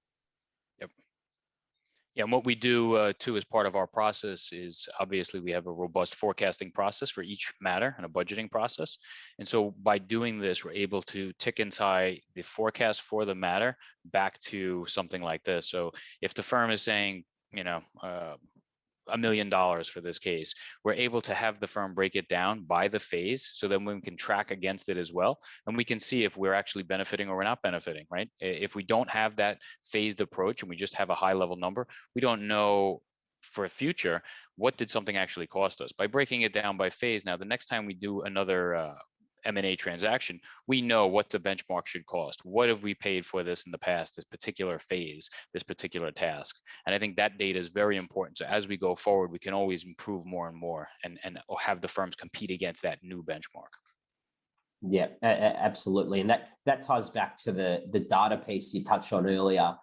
Yeah, and what we do too as part of our process is obviously we have a robust forecasting process for each matter and a budgeting process. And so by doing this, we're able to tick and tie the forecast for the matter back to something like this. So if the firm is saying, $1 million for this case, we're able to have the firm break it down by the phase, so then we can track against it as well, and we can see if we're actually benefiting or we're not benefiting, right? If we don't have that phased approach and we just have a high level number, we don't know for future what did something actually cost us. By breaking it down by phase, now the next time we do another M&A transaction, we know what the benchmark should cost. What have we paid for this in the past, this particular phase, this particular task? And I think that data is very important. So as we go forward, we can always improve more and more and have the firms compete against that new benchmark. Yeah, absolutely. And that ties back to the data piece you touched on earlier,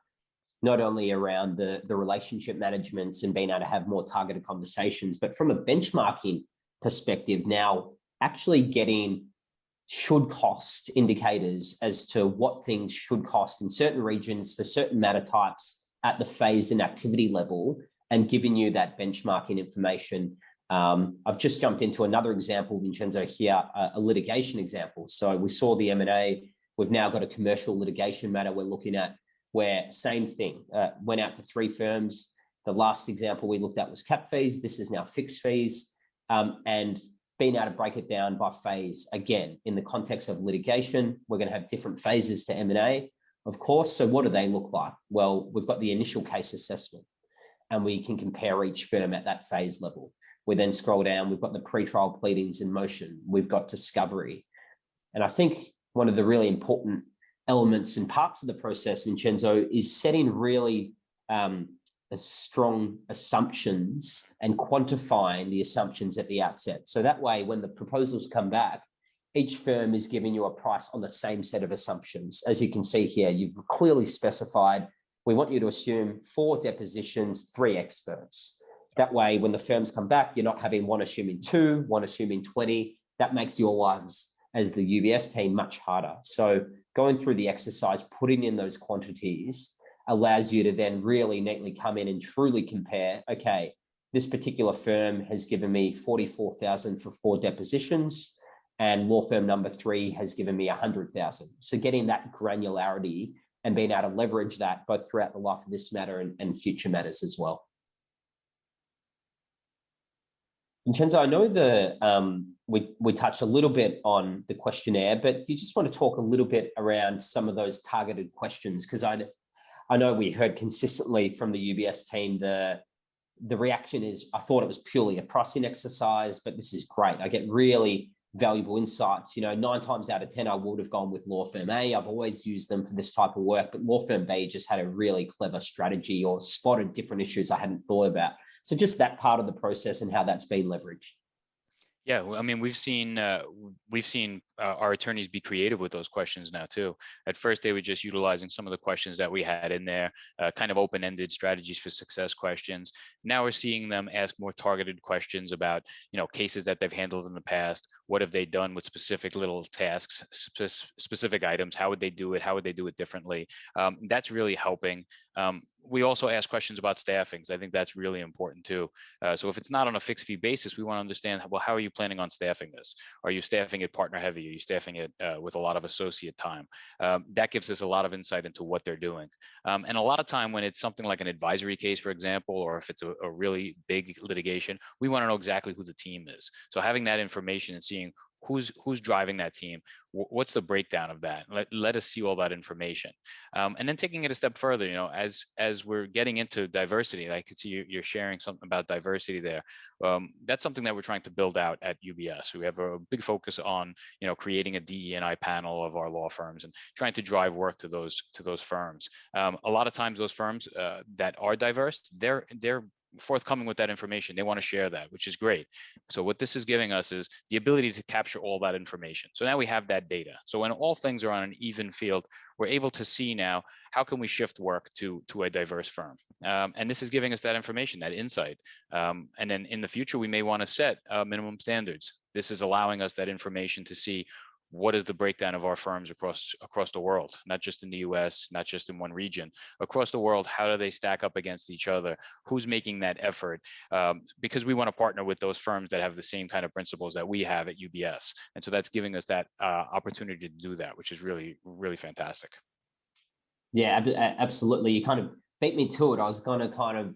not only around the relationship management and being able to have more targeted conversations, but from a benchmarking perspective now, actually getting should cost indicators as to what things should cost in certain regions for certain matter types at the phase and activity level, and giving you that benchmarking information. I've just jumped into another example, Vincenzo, here, a litigation example. So we saw the M&A. We've now got a commercial litigation matter we're looking at where same thing, went out to 3 firms. The last example we looked at was cap fees. This is now fixed fees. And being able to break it down by phase, again, in the context of litigation, we're going to have different phases to M&A, of course. So what do they look like? Well, we've got the initial case assessment, and we can compare each firm at that phase level. We then scroll down, we've got the pre-trial pleadings in motion, we've got discovery. And I think one of the really important elements and parts of the process, Vincenzo, is setting really strong assumptions and quantifying the assumptions at the outset. So that way, when the proposals come back, each firm is giving you a price on the same set of assumptions. As you can see here, you've clearly specified, we want you to assume 4 depositions, 3 experts. That way, when the firms come back, you're not having one assuming 2, one assuming 20. That makes your lives as the UBS team much harder. So going through the exercise, putting in those quantities allows you to then really neatly come in and truly compare, okay, this particular firm has given me 44,000 for 4 depositions, and law firm number 3 has given me 100,000. So getting that granularity and being able to leverage that both throughout the life of this matter and future matters as well. Vincenzo, I know we touched a little bit on the questionnaire, but do you just want to talk a little bit around some of those targeted questions? Because I know we heard consistently from the UBS team, the reaction is, I thought it was purely a pricing exercise, but this is great. I get really valuable insights. 9 times out of 10, I would have gone with law firm A. I've always used them for this type of work, but law firm B just had a really clever strategy or spotted different issues I hadn't thought about. So just that part of the process and how that's been leveraged. Yeah, well, I mean, we've seen our attorneys be creative with those questions now too. At first, they were just utilizing some of the questions that we had in there, kind of open-ended strategies for success questions. Now we're seeing them ask more targeted questions about, cases that they've handled in the past. What have they done with specific little tasks, specific items? How would they do it? How would they do it differently? That's really helping. We also ask questions about staffings. I think that's really important too. So if it's not on a fixed fee basis, we want to understand, well, how are you planning on staffing this? Are you staffing it partner heavy? Are you staffing it with a lot of associate time? That gives us a lot of insight into what they're doing. And a lot of time when it's something like an advisory case, for example, or if it's a really big litigation, we want to know exactly who the team is. So having that information and seeing who's driving that team, what's the breakdown of that? Let us see all that information. And then taking it a step further, as we're getting into diversity, I could see you're sharing something about diversity there. That's something that we're trying to build out at UBS. We have a big focus on, creating a DE&I panel of our law firms and trying to drive work to those firms. A lot of times those firms that are diverse, they're forthcoming with that information. They want to share that, which is great. So what this is giving us is the ability to capture all that information. So now we have that data. So when all things are on an even field, we're able to see now, how can we shift work to a diverse firm? And this is giving us that information, that insight. And then in the future, we may want to set minimum standards. This is allowing us that information to see what is the breakdown of our firms across the world, not just in the US, not just in one region, across the world. How do they stack up against each other? Who's making that effort? Because we want to partner with those firms that have the same kind of principles that we have at UBS. And so that's giving us that opportunity to do that, which is really, really fantastic. Yeah, absolutely. You kind of beat me to it. I was going to kind of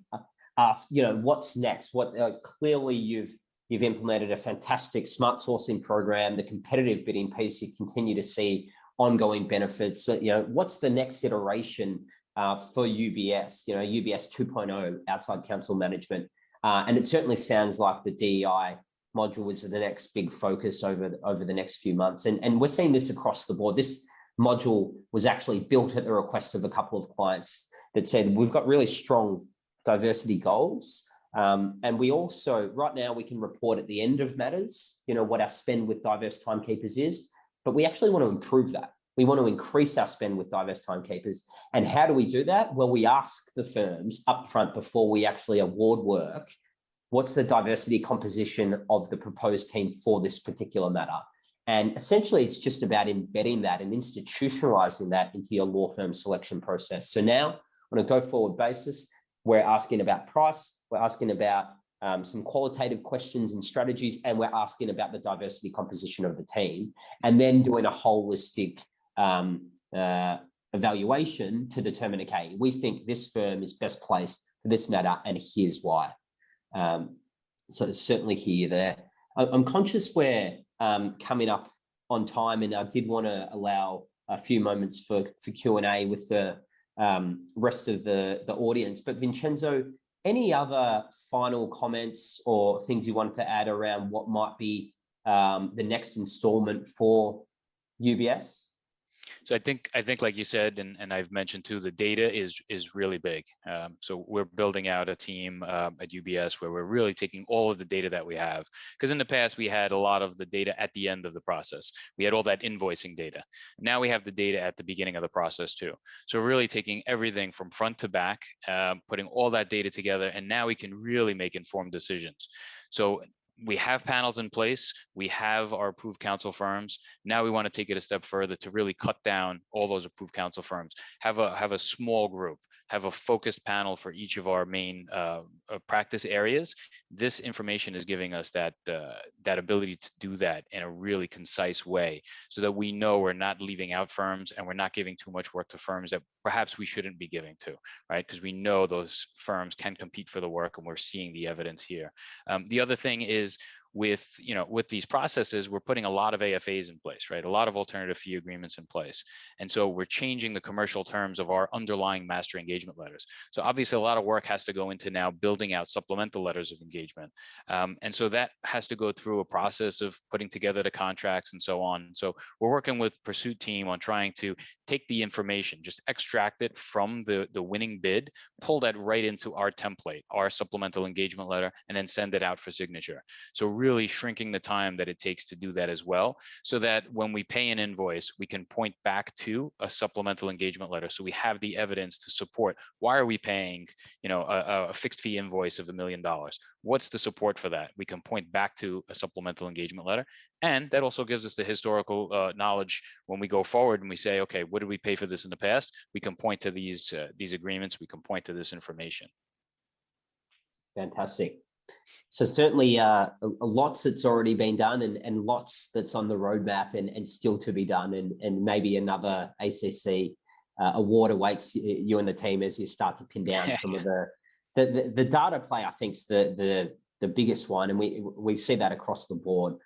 ask, what's next? What clearly you've implemented a fantastic smart sourcing program, the competitive bidding piece. You continue to see ongoing benefits. But what's the next iteration for UBS? UBS 2.0, outside counsel management, and it certainly sounds like the DEI module is the next big focus over the next few months. And we're seeing this across the board. This module was actually built at the request of a couple of clients that said, we've got really strong diversity goals. And we also, right now, we can report at the end of matters, what our spend with diverse timekeepers is, but we actually want to improve that. We want to increase our spend with diverse timekeepers. And how do we do that? Well, we ask the firms upfront before we actually award work, what's the diversity composition of the proposed team for this particular matter? And essentially, it's just about embedding that and institutionalizing that into your law firm selection process. So now, on a go-forward basis, we're asking about price, we're asking about some qualitative questions and strategies, and we're asking about the diversity composition of the team, and then doing a holistic evaluation to determine, okay, we think this firm is best placed for this matter, and here's why. So certainly hear you there. I'm conscious we're coming up on time, and I did want to allow a few moments for Q&A with the rest of the audience. But Vincenzo, any other final comments or things you wanted to add around what might be the next installment for UBS? So I think like you said, and I've mentioned too, the data is really big. So we're building out a team at UBS where we're really taking all of the data that we have. Because in the past, we had a lot of the data at the end of the process. We had all that invoicing data. Now we have the data at the beginning of the process too. So really taking everything from front to back, putting all that data together, and now we can really make informed decisions. So we have panels in place. We have our approved counsel firms. Now we want to take it a step further to really cut down all those approved counsel firms. Have a small group. Have a focused panel for each of our main practice areas. This information is giving us that ability to do that in a really concise way, so that we know we're not leaving out firms and we're not giving too much work to firms that perhaps we shouldn't be giving to, right? Because we know those firms can compete for the work, and we're seeing the evidence here. The other thing is, with these processes, we're putting a lot of AFAs in place, right? A lot of alternative fee agreements in place. And so we're changing the commercial terms of our underlying master engagement letters. So obviously a lot of work has to go into now building out supplemental letters of engagement. And so that has to go through a process of putting together the contracts and so on. So we're working with PERSUIT team on trying to take the information, just extract it from the winning bid, pull that right into our template, our supplemental engagement letter, and then send it out for signature. So really shrinking the time that it takes to do that as well, so that when we pay an invoice, we can point back to a supplemental engagement letter. So we have the evidence to support, why are we paying, a fixed fee invoice of $1 million? What's the support for that? We can point back to a supplemental engagement letter. And that also gives us the historical knowledge when we go forward and we say, okay, what did we pay for this in the past? We can point to these agreements. We can point to this information. Fantastic. So certainly lots that's already been done, and lots that's on the roadmap and still to be done, and maybe another ACC award awaits you and the team as you start to pin down some of the data play. I think is the biggest one, and we see that across the board.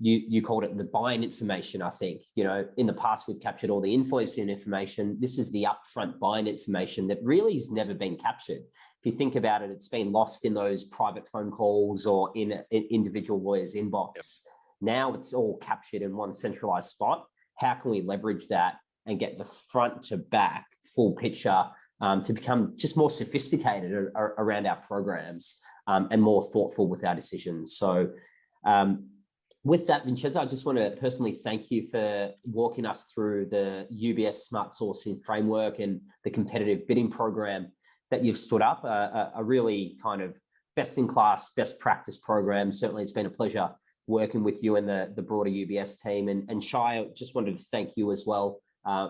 You called it the buying information. I think in the past we've captured all the invoicing information. This is the upfront buying information that really has never been captured. If you think about it, it's been lost in those private phone calls or in an individual lawyer's inbox. Yep. Now it's all captured in one centralized spot. How can we leverage that and get the front to back full picture to become just more sophisticated around our programs and more thoughtful with our decisions? So with that, Vincenzo, I just want to personally thank you for walking us through the UBS Smart Sourcing Framework and the competitive bidding program that you've stood up, a really kind of best-in-class, best practice program. Certainly, it's been a pleasure working with you and the broader UBS team. And Shai, I just wanted to thank you as well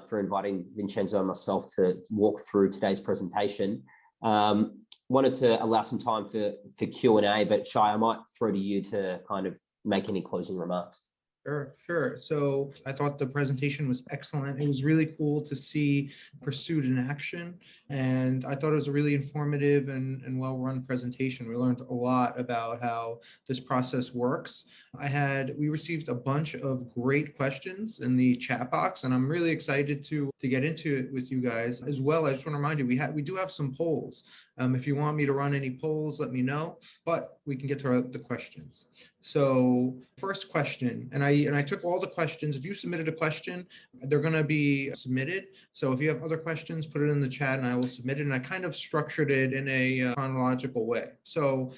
for inviting Vincenzo and myself to walk through today's presentation. Wanted to allow some time for Q&A, but Shai, I might throw to you to kind of make any closing remarks. Sure. So I thought the presentation was excellent. It was really cool to see PERSUIT in action. And I thought it was a really informative and well-run presentation. We learned a lot about how this process works. We received a bunch of great questions in the chat box, and I'm really excited to get into it with you guys as well. I just want to remind you, we do have some polls. If you want me to run any polls, let me know, but we can get to the questions. So first question, and I took all the questions. If you submitted a question, they're going to be submitted. So if you have other questions, put it in the chat and I will submit it. And I kind of structured it in a chronological way. So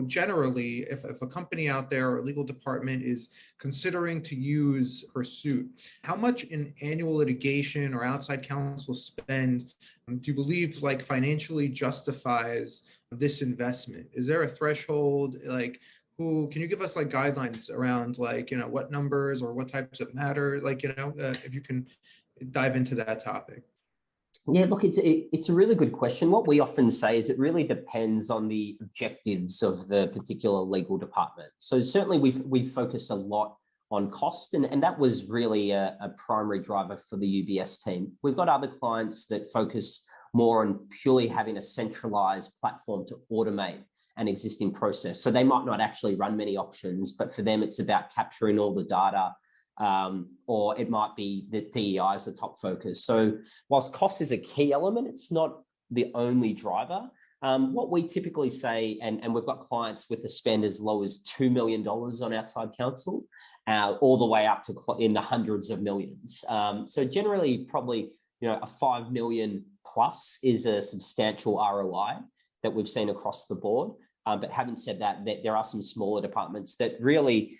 generally, if a company out there or a legal department is considering to use PERSUIT, how much in annual litigation or outside counsel spend do you believe like financially justifies this investment? Is there a threshold? Like, can you give us like guidelines around like, what numbers or what types of matter, like, if you can dive into that topic. Yeah, look, it's a really good question. What we often say is it really depends on the objectives of the particular legal department. So certainly we've focused a lot on cost, and that was really a primary driver for the UBS team. We've got other clients that focus more on purely having a centralized platform to automate an existing process. So they might not actually run many auctions, but for them, it's about capturing all the data, or it might be that DEI is the top focus. So whilst cost is a key element, it's not the only driver. What we typically say, and we've got clients with a spend as low as $2 million on outside counsel, all the way up to in the hundreds of millions. So generally, probably a 5 million plus is a substantial ROI that we've seen across the board. But having said that, there are some smaller departments that really,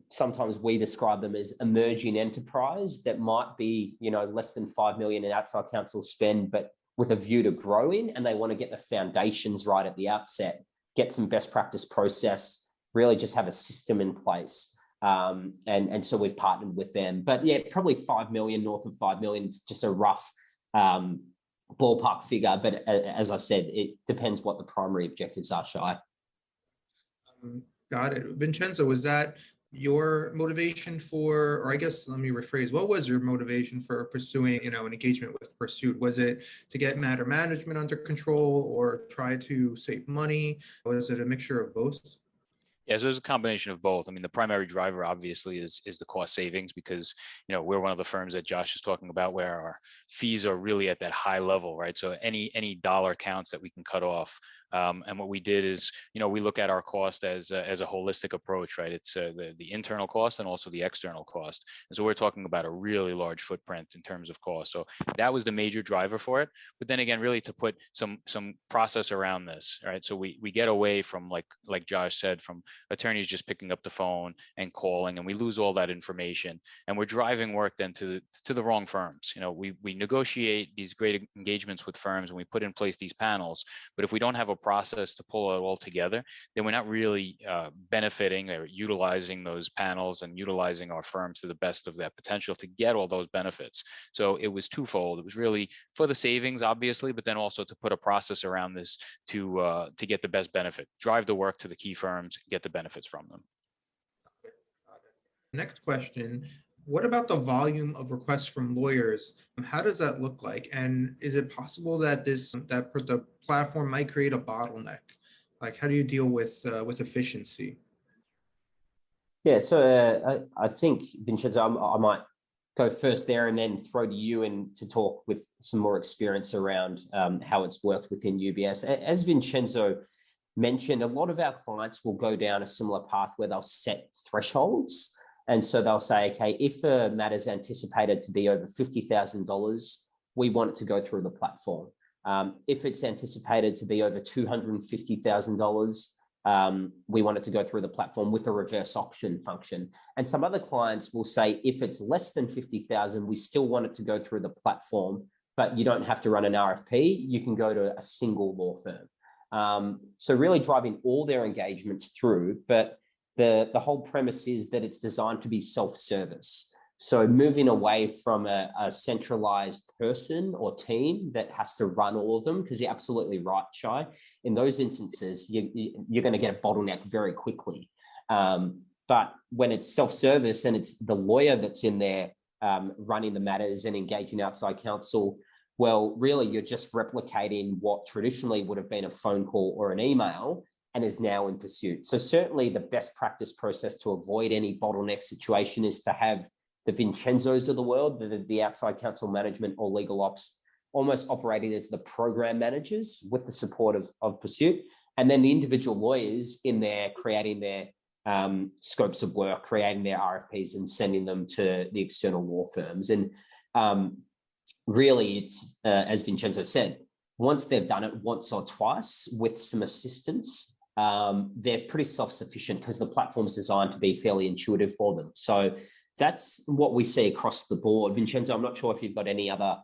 sometimes we describe them as emerging enterprise that might be, less than 5 million in outside counsel spend, but with a view to growing, and they want to get the foundations right at the outset, get some best practice process, really just have a system in place. And so we've partnered with them. But yeah, probably 5 million, north of 5 million, it's just a rough ballpark figure. But as I said, it depends what the primary objectives are, Shai. Got it. Vincenzo, was that your motivation for, or I guess let me rephrase, what was your motivation for pursuing, an engagement with PERSUIT? Was it to get matter management under control or try to save money? Was it a mixture of both? Yeah, so there's a combination of both. I mean, the primary driver obviously is the cost savings, because we're one of the firms that Josh is talking about where our fees are really at that high level, right? So any dollar counts that we can cut off. And what we did is, we look at our cost as a holistic approach, right? It's the internal cost and also the external cost. And so we're talking about a really large footprint in terms of cost. So that was the major driver for it. But then again, really to put some process around this, right? So we get away from, like Josh said, from attorneys just picking up the phone and calling, and we lose all that information. And we're driving work then to the wrong firms. We negotiate these great engagements with firms and we put in place these panels. But if we don't have a process to pull it all together, then we're not really benefiting or utilizing those panels and utilizing our firms to the best of their potential to get all those benefits. So it was twofold. It was really for the savings, obviously, but then also to put a process around this to get the best benefit, drive the work to the key firms, get the benefits from them. Next question. What about the volume of requests from lawyers? How does that look like? And is it possible that the platform might create a bottleneck? Like, how do you deal with efficiency? Yeah, so I think, Vincenzo, I might go first there and then throw to you and to talk with some more experience around how it's worked within UBS. As Vincenzo mentioned, a lot of our clients will go down a similar path where they'll set thresholds. And so they'll say, okay, if a matter is anticipated to be over $50,000, we want it to go through the platform. If it's anticipated to be over $250,000, we want it to go through the platform with a reverse auction function. And some other clients will say, if it's less than 50,000, we still want it to go through the platform, but you don't have to run an RFP. You can go to a single law firm. So really driving all their engagements through. But the whole premise is that it's designed to be self-service. So moving away from a centralized person or team that has to run all of them, because you're absolutely right, Shai. In those instances, you're going to get a bottleneck very quickly. But when it's self-service and it's the lawyer that's in there running the matters and engaging outside counsel, well, really, you're just replicating what traditionally would have been a phone call or an email and is now in PERSUIT. So certainly the best practice process to avoid any bottleneck situation is to have the Vincenzos of the world, the outside counsel management or legal ops, almost operating as the program managers with the support of PERSUIT, and then the individual lawyers in there creating their scopes of work, creating their RFPs and sending them to the external law firms. And really, it's, as Vincenzo said, once they've done it once or twice with some assistance, they're pretty self-sufficient because the platform is designed to be fairly intuitive for them. So that's what we see across the board. Vincenzo, I'm not sure if you've got any other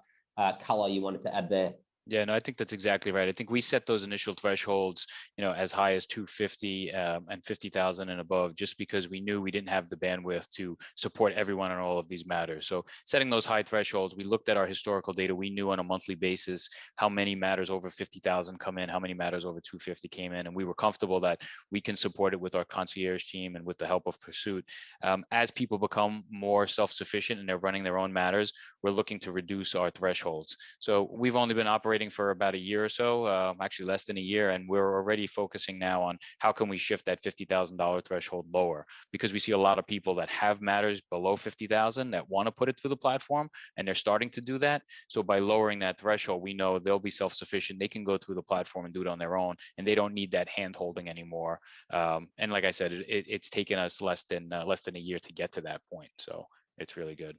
color you wanted to add there. Yeah, no, I think that's exactly right. I think we set those initial thresholds, as high as 250 and 50,000 and above, just because we knew we didn't have the bandwidth to support everyone on all of these matters. So setting those high thresholds, we looked at our historical data. We knew on a monthly basis how many matters over 50,000 come in, how many matters over 250 came in, and we were comfortable that we can support it with our concierge team and with the help of PERSUIT. As people become more self-sufficient and they're running their own matters, we're looking to reduce our thresholds. So we've only been operating for about a year or so, actually less than a year, and we're already focusing now on how can we shift that $50,000 threshold lower, because we see a lot of people that have matters below 50,000 that want to put it through the platform, and they're starting to do that. So by lowering that threshold, we know they'll be self-sufficient. They can go through the platform and do it on their own, and they don't need that hand holding anymore. And like I said, it's taken us less than a year to get to that point. So it's really good.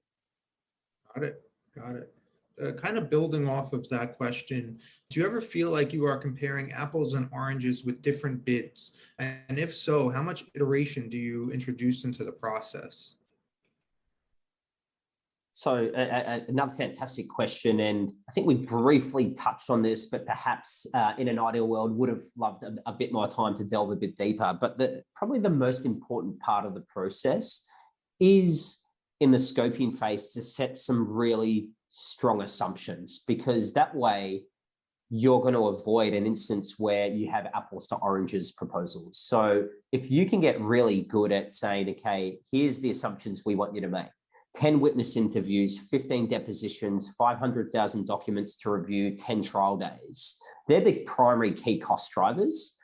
Got it. Kind of building off of that question, do you ever feel like you are comparing apples and oranges with different bids? And if so, how much iteration do you introduce into the process? So another fantastic question. And I think we briefly touched on this, but perhaps in an ideal world would have loved a bit more time to delve a bit deeper. But probably the most important part of the process is in the scoping phase to set some really strong assumptions, because that way you're going to avoid an instance where you have apples to oranges proposals. So if you can get really good at saying, okay, here's the assumptions we want you to make: 10 witness interviews, 15 depositions, 500,000 documents to review, 10 trial days. They're the primary key cost drivers.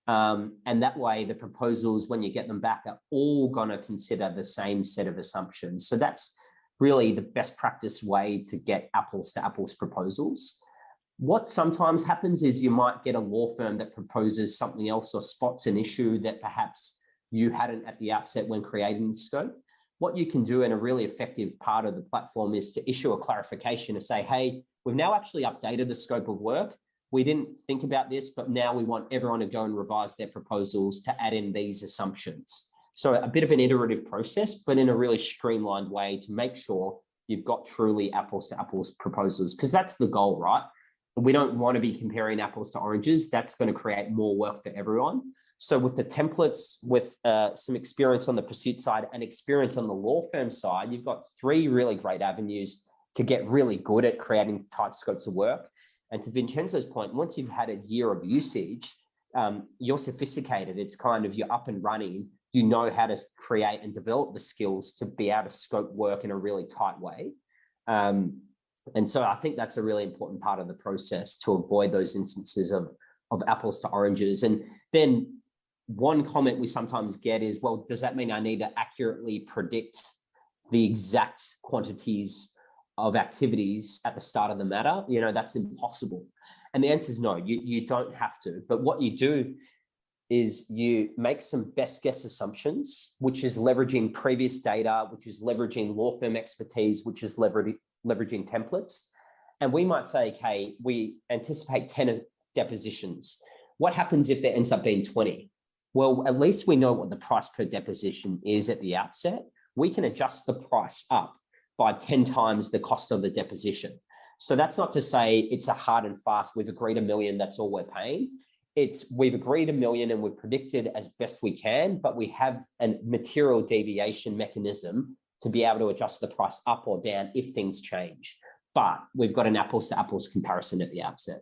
And that way the proposals, when you get them back, are all going to consider the same set of assumptions. So that's really the best practice way to get apples to apples proposals. What sometimes happens is you might get a law firm that proposes something else or spots an issue that perhaps you hadn't at the outset when creating the scope. What you can do in a really effective part of the platform is to issue a clarification to say, hey, we've now actually updated the scope of work. We didn't think about this, but now we want everyone to go and revise their proposals to add in these assumptions. So a bit of an iterative process, but in a really streamlined way to make sure you've got truly apples to apples proposals, because that's the goal, right? We don't want to be comparing apples to oranges. That's going to create more work for everyone. So with the templates, with some experience on the PERSUIT side and experience on the law firm side, you've got 3 really great avenues to get really good at creating tight scopes of work. And to Vincenzo's point, once you've had a year of usage, you're sophisticated. It's kind of, you're up and running. You know how to create and develop the skills to be able to scope work in a really tight way. And so I think that's a really important part of the process to avoid those instances of apples to oranges. And then one comment we sometimes get is, well, does that mean I need to accurately predict the exact quantities of activities at the start of the matter? That's impossible. And the answer is no, you don't have to. But what you do is you make some best guess assumptions, which is leveraging previous data, which is leveraging law firm expertise, which is leveraging templates. And we might say, okay, we anticipate 10 depositions. What happens if there ends up being 20? Well, at least we know what the price per deposition is at the outset. We can adjust the price up by 10 times the cost of the deposition. So that's not to say it's a hard and fast, we've agreed $1 million, that's all we're paying. we've agreed $1 million and we've predicted as best we can, but we have a material deviation mechanism to be able to adjust the price up or down if things change. But we've got an apples to apples comparison at the outset.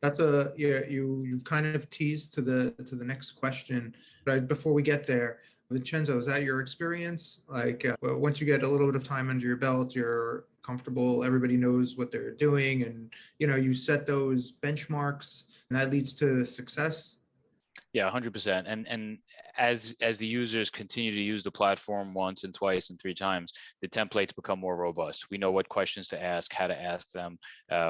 That's you've kind of teased to the next question, but before we get there, Vincenzo, is that your experience? Like once you get a little bit of time under your belt, you're comfortable, everybody knows what they're doing, and you set those benchmarks, and that leads to success. Yeah, 100%. And as the users continue to use the platform once and twice and 3 times, the templates become more robust. We know what questions to ask, how to ask them.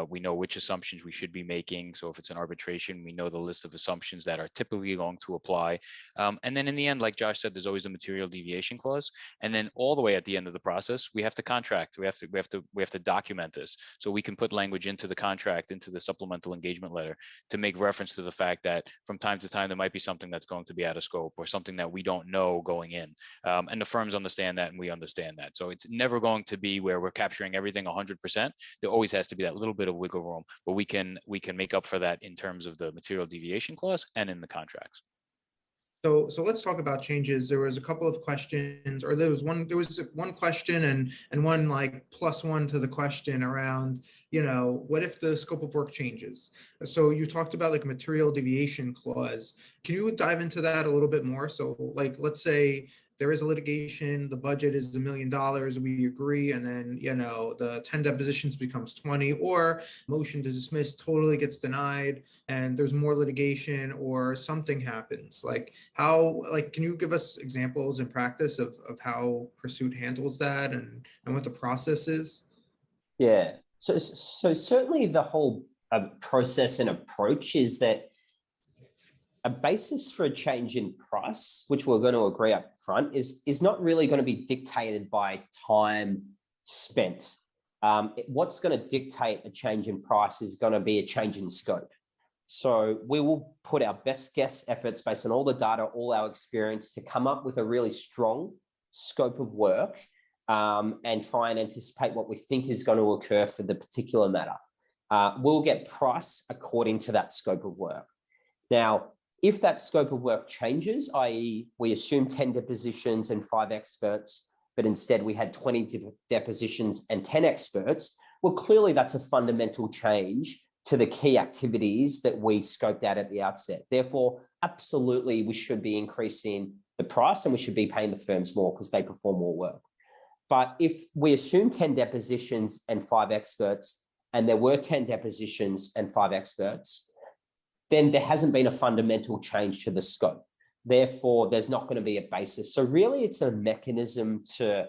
We know which assumptions we should be making. So if it's an arbitration, we know the list of assumptions that are typically going to apply. And then in the end, like Josh said, there's always a material deviation clause. And then all the way at the end of the process, we have to contract. We have to document this. So we can put language into the contract, into the supplemental engagement letter, to make reference to the fact that from time to time there might be something that's going to be out of scope or something that we don't know going in. And the firms understand that, and we understand that. So it's never going to be where we're capturing everything 100%. There always has to be that little bit of wiggle room, but we can make up for that in terms of the material deviation clause and in the contracts. So let's talk about changes. There was a couple of questions, or there was one question and one like +1 to the question around, what if the scope of work changes? So you talked about like a material deviation clause. Can you dive into that a little bit more? So like, let's say there is a litigation, the budget is $1 million, we agree, and then, the 10 depositions becomes 20, or motion to dismiss totally gets denied, and there's more litigation or something happens. Can you give us examples in practice of how PERSUIT handles that and what the process is? Yeah, so certainly the whole process and approach is that a basis for a change in price, which we're going to agree up front, is not really going to be dictated by time spent. What's going to dictate a change in price is going to be a change in scope. So we will put our best guess efforts based on all the data, all our experience, to come up with a really strong scope of work and try and anticipate what we think is going to occur for the particular matter. We'll get price according to that scope of work. Now, if that scope of work changes, i.e. we assume 10 depositions and 5 experts, but instead we had 20 depositions and 10 experts, well, clearly that's a fundamental change to the key activities that we scoped out at the outset. Therefore, absolutely, we should be increasing the price and we should be paying the firms more because they perform more work. But if we assume 10 depositions and 5 experts, and there were 10 depositions and 5 experts, then there hasn't been a fundamental change to the scope. Therefore, there's not going to be a basis. So really, it's a mechanism to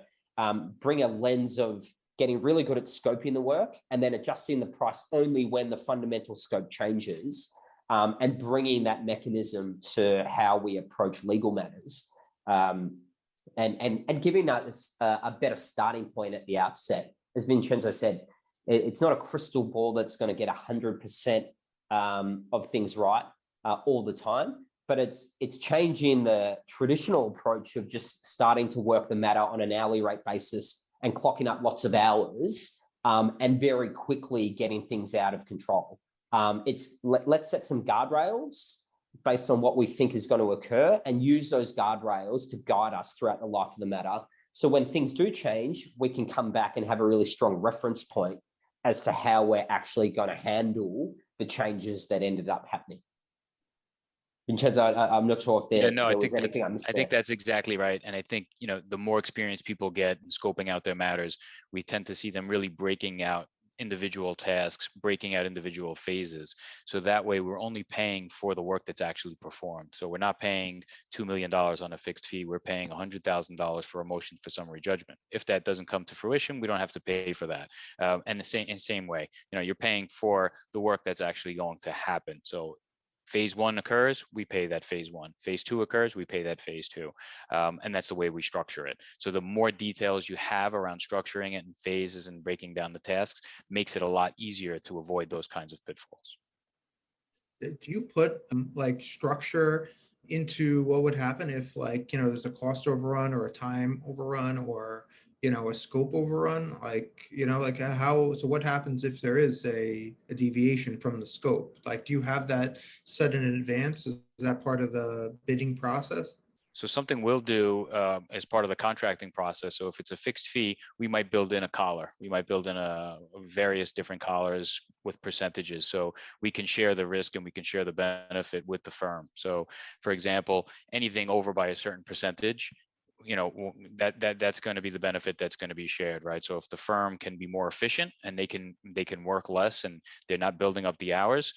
bring a lens of getting really good at scoping the work and then adjusting the price only when the fundamental scope changes, and bringing that mechanism to how we approach legal matters, and giving us a better starting point at the outset. As Vincenzo said, it's not a crystal ball that's going to get 100% of things right all the time, but it's changing the traditional approach of just starting to work the matter on an hourly rate basis and clocking up lots of hours and very quickly getting things out of control. Let's set some guardrails based on what we think is going to occur and use those guardrails to guide us throughout the life of the matter. So when things do change, we can come back and have a really strong reference point as to how we're actually going to handle the changes that ended up happening. Vincenzo, I'm not sure if there was anything I missed there. I think that's exactly right. And I think, the more experienced people get in scoping out their matters, we tend to see them really breaking out individual tasks, breaking out individual phases. So that way we're only paying for the work that's actually performed. So we're not paying $2 million on a fixed fee. We're paying $100,000 for a motion for summary judgment. If that doesn't come to fruition, we don't have to pay for that. And the same way, you're paying for the work that's actually going to happen. So phase 1 occurs, we pay that phase 1. Phase 2 occurs, we pay that phase 2. And that's the way we structure it. So the more details you have around structuring it and phases and breaking down the tasks makes it a lot easier to avoid those kinds of pitfalls. Do you put structure into what would happen if there's a cost overrun or a time overrun or a scope overrun? So what happens if there is a deviation from the scope? Like, do you have that set in advance? Is that part of the bidding process? So something we'll do as part of the contracting process. So if it's a fixed fee, we might build in a collar. We might build in various different collars with percentages. So we can share the risk and we can share the benefit with the firm. So for example, anything over by a certain percentage, that's going to be the benefit that's going to be shared, right? So if the firm can be more efficient and they can work less and they're not building up the hours,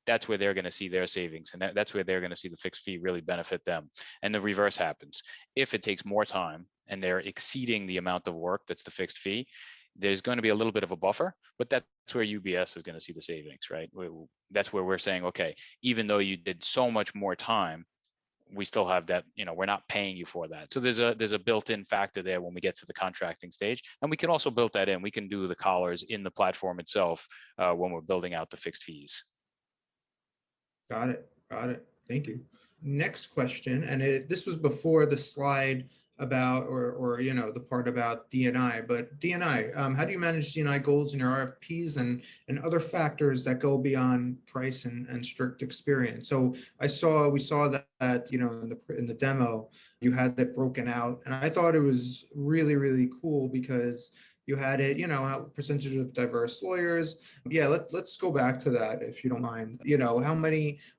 that's where they're going to see their savings, and that's where they're going to see the fixed fee really benefit them. And the reverse happens. If it takes more time and they're exceeding the amount of work that's the fixed fee, there's going to be a little bit of a buffer, but that's where UBS is going to see the savings, right? That's where we're saying, okay, even though you did so much more time, we still have that, we're not paying you for that. So there's a built-in factor there when we get to the contracting stage, and we can also build that in. We can do the collars in the platform itself when we're building out the fixed fees. Got it. Thank you. Next question, and this was before the slide about, or the part about D&I, but D&I, how do you manage D&I goals in your RFPs and other factors that go beyond price and strict experience? So we saw that in the demo, you had that broken out, and I thought it was really, really cool because you had it, percentage of diverse lawyers. Yeah, let's go back to that if you don't mind.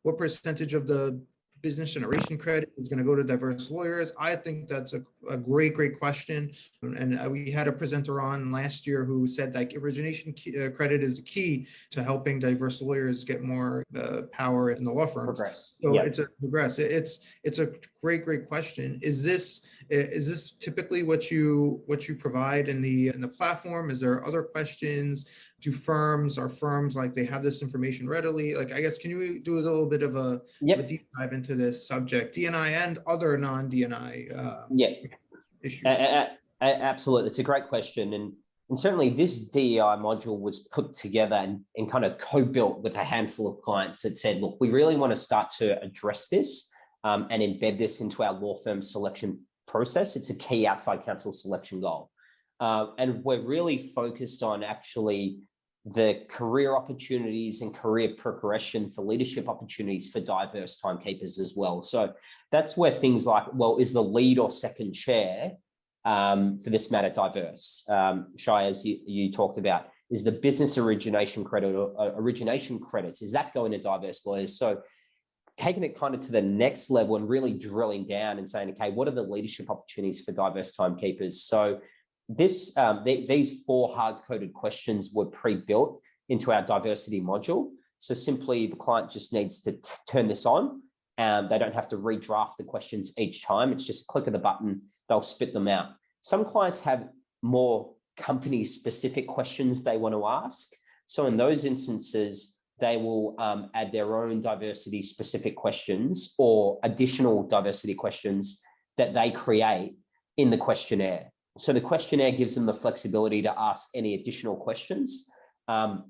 What percentage of the business generation credit is going to go to diverse lawyers? I think that's a great question. And we had a presenter on last year who said like origination credit is the key to helping diverse lawyers get more power in the law firms. Progress. So Yep. It's a great question. Is this typically what you provide in the platform? Is there other questions? Are firms like they have this information readily? Like, I guess, can you do a little bit of a deep dive into this subject, D&I and other non-D&I issues? Absolutely. It's a great question. And certainly this DEI module was put together and kind of co-built with a handful of clients that said, look, we really want to start to address this and embed this into our law firm selection process. It's a key outside counsel selection goal. And we're really focused on actually the career opportunities and career progression for leadership opportunities for diverse timekeepers as well. So that's where things like, well, is the lead or second chair for this matter diverse? Shai, as you talked about, is the business origination credit or origination credits, is that going to diverse lawyers? So taking it kind of to the next level and really drilling down and saying, okay, what are the leadership opportunities for diverse timekeepers? So these 4 hard-coded questions were pre-built into our diversity module. So simply the client just needs to turn this on, and they don't have to redraft the questions each time. It's just click of the button, they'll spit them out. Some clients have more company-specific questions they want to ask. So in those instances, they will add their own diversity-specific questions or additional diversity questions that they create in the questionnaire. So the questionnaire gives them the flexibility to ask any additional questions. But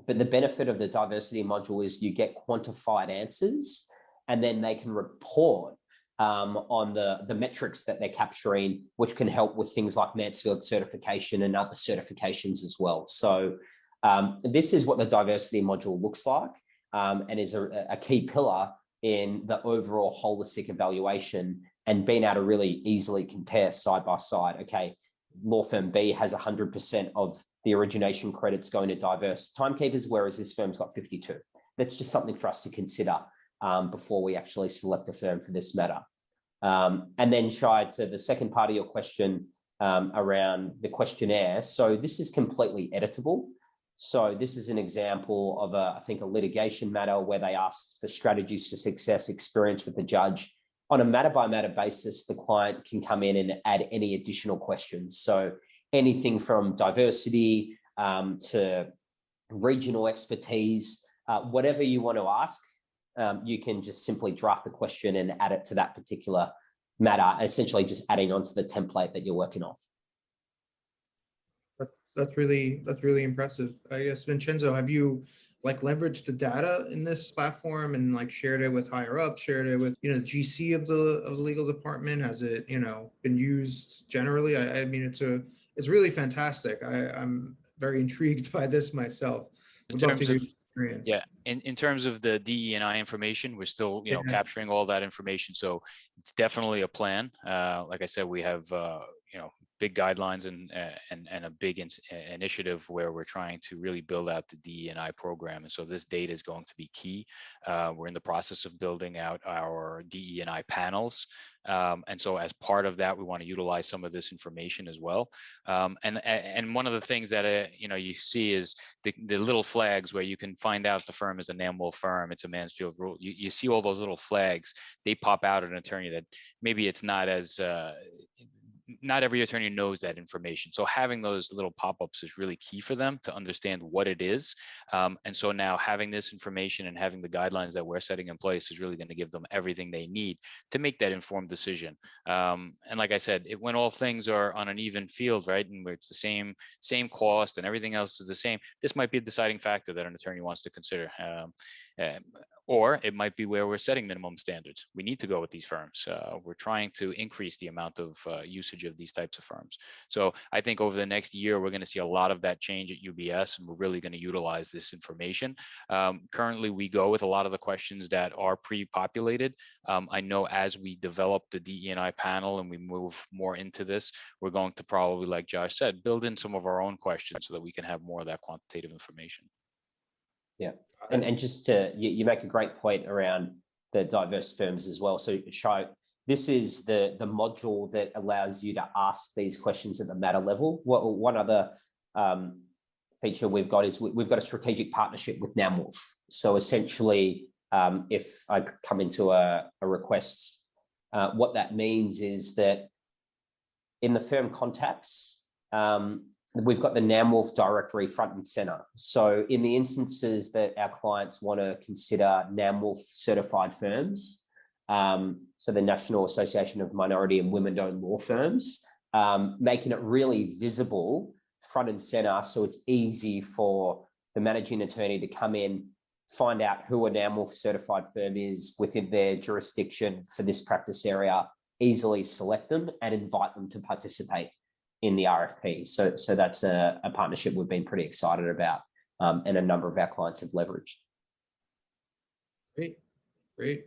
the benefit of the diversity module is you get quantified answers, and then they can report on the metrics that they're capturing, which can help with things like Mansfield certification and other certifications as well. So this is what the diversity module looks like and is a key pillar in the overall holistic evaluation and being able to really easily compare side by side. Okay, law firm B has 100% of the origination credits going to diverse timekeepers, whereas this firm's got 52. That's just something for us to consider before we actually select a firm for this matter. And then, Shai, to the second part of your question around the questionnaire. So this is completely editable. So this is an example of I think a litigation matter where they ask for strategies for success, experience with the judge. On a matter-by-matter basis, the client can come in and add any additional questions. So anything from diversity to regional expertise, whatever you want to ask, you can just simply draft the question and add it to that particular matter, essentially just adding onto the template that you're working off. That's really impressive. I guess, Vincenzo, have you like leveraged the data in this platform and like shared it with higher up, shared it with, GC of the legal department? Has it, been used generally? I mean, it's really fantastic. I'm very intrigued by this myself. In Would love to terms hear of your experience. Yeah, in terms of the DE&I information, we're still, Yeah. capturing all that information. So it's definitely a plan. Like I said, we have, big guidelines and a big initiative where we're trying to really build out the DE&I program. And so this data is going to be key. We're in the process of building out our DE&I panels. And so as part of that, we want to utilize some of this information as well. And one of the things that, you see is the little flags where you can find out if the firm is a NAMWOL firm, it's a Mansfield rule. You see all those little flags, they pop out at an attorney that maybe it's not as, not every attorney knows that information. So having those little pop-ups is really key for them to understand what it is. And so now having this information and having the guidelines that we're setting in place is really going to give them everything they need to make that informed decision. And like I said, when all things are on an even field, right, and where it's the same cost and everything else is the same, this might be a deciding factor that an attorney wants to consider. Or it might be where we're setting minimum standards. We need to go with these firms. We're trying to increase the amount of usage of these types of firms. So I think over the next year, we're going to see a lot of that change at UBS, and we're really going to utilize this information. Currently, we go with a lot of the questions that are pre-populated. I know as we develop the DE&I panel and we move more into this, we're going to probably, like Josh said, build in some of our own questions so that we can have more of that quantitative information. Yeah. And just to, you make a great point around the diverse firms as well. So Shai, this is the module that allows you to ask these questions at the matter level. One other feature we've got is we've got a strategic partnership with NAMWOL. So essentially, if I come into a request, what that means is that in the firm contacts, we've got the NAMWOL directory front and center. So in the instances that our clients want to consider NAMWOL certified firms, so the National Association of Minority and Women-Owned Law Firms, making it really visible front and center, so it's easy for the managing attorney to come in, find out who a NAMWOL certified firm is within their jurisdiction for this practice area, easily select them and invite them to participate in the RFP. So that's a partnership we've been pretty excited about, and a number of our clients have leveraged. Great.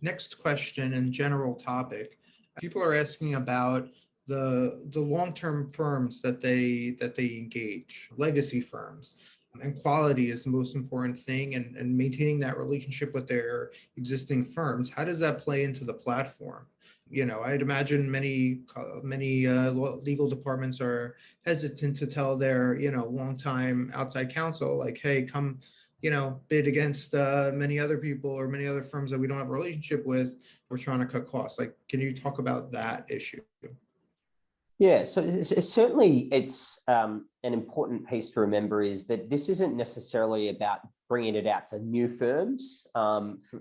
Next question and general topic. People are asking about the long-term firms that they engage, legacy firms. And quality is the most important thing, and maintaining that relationship with their existing firms. How does that play into the platform? I'd imagine many legal departments are hesitant to tell their, longtime outside counsel, like, hey, come, bid against many other people or many other firms that we don't have a relationship with. We're trying to cut costs. Like, can you talk about that issue? Yeah, so certainly it's an important piece to remember is that this isn't necessarily about bringing it out to new firms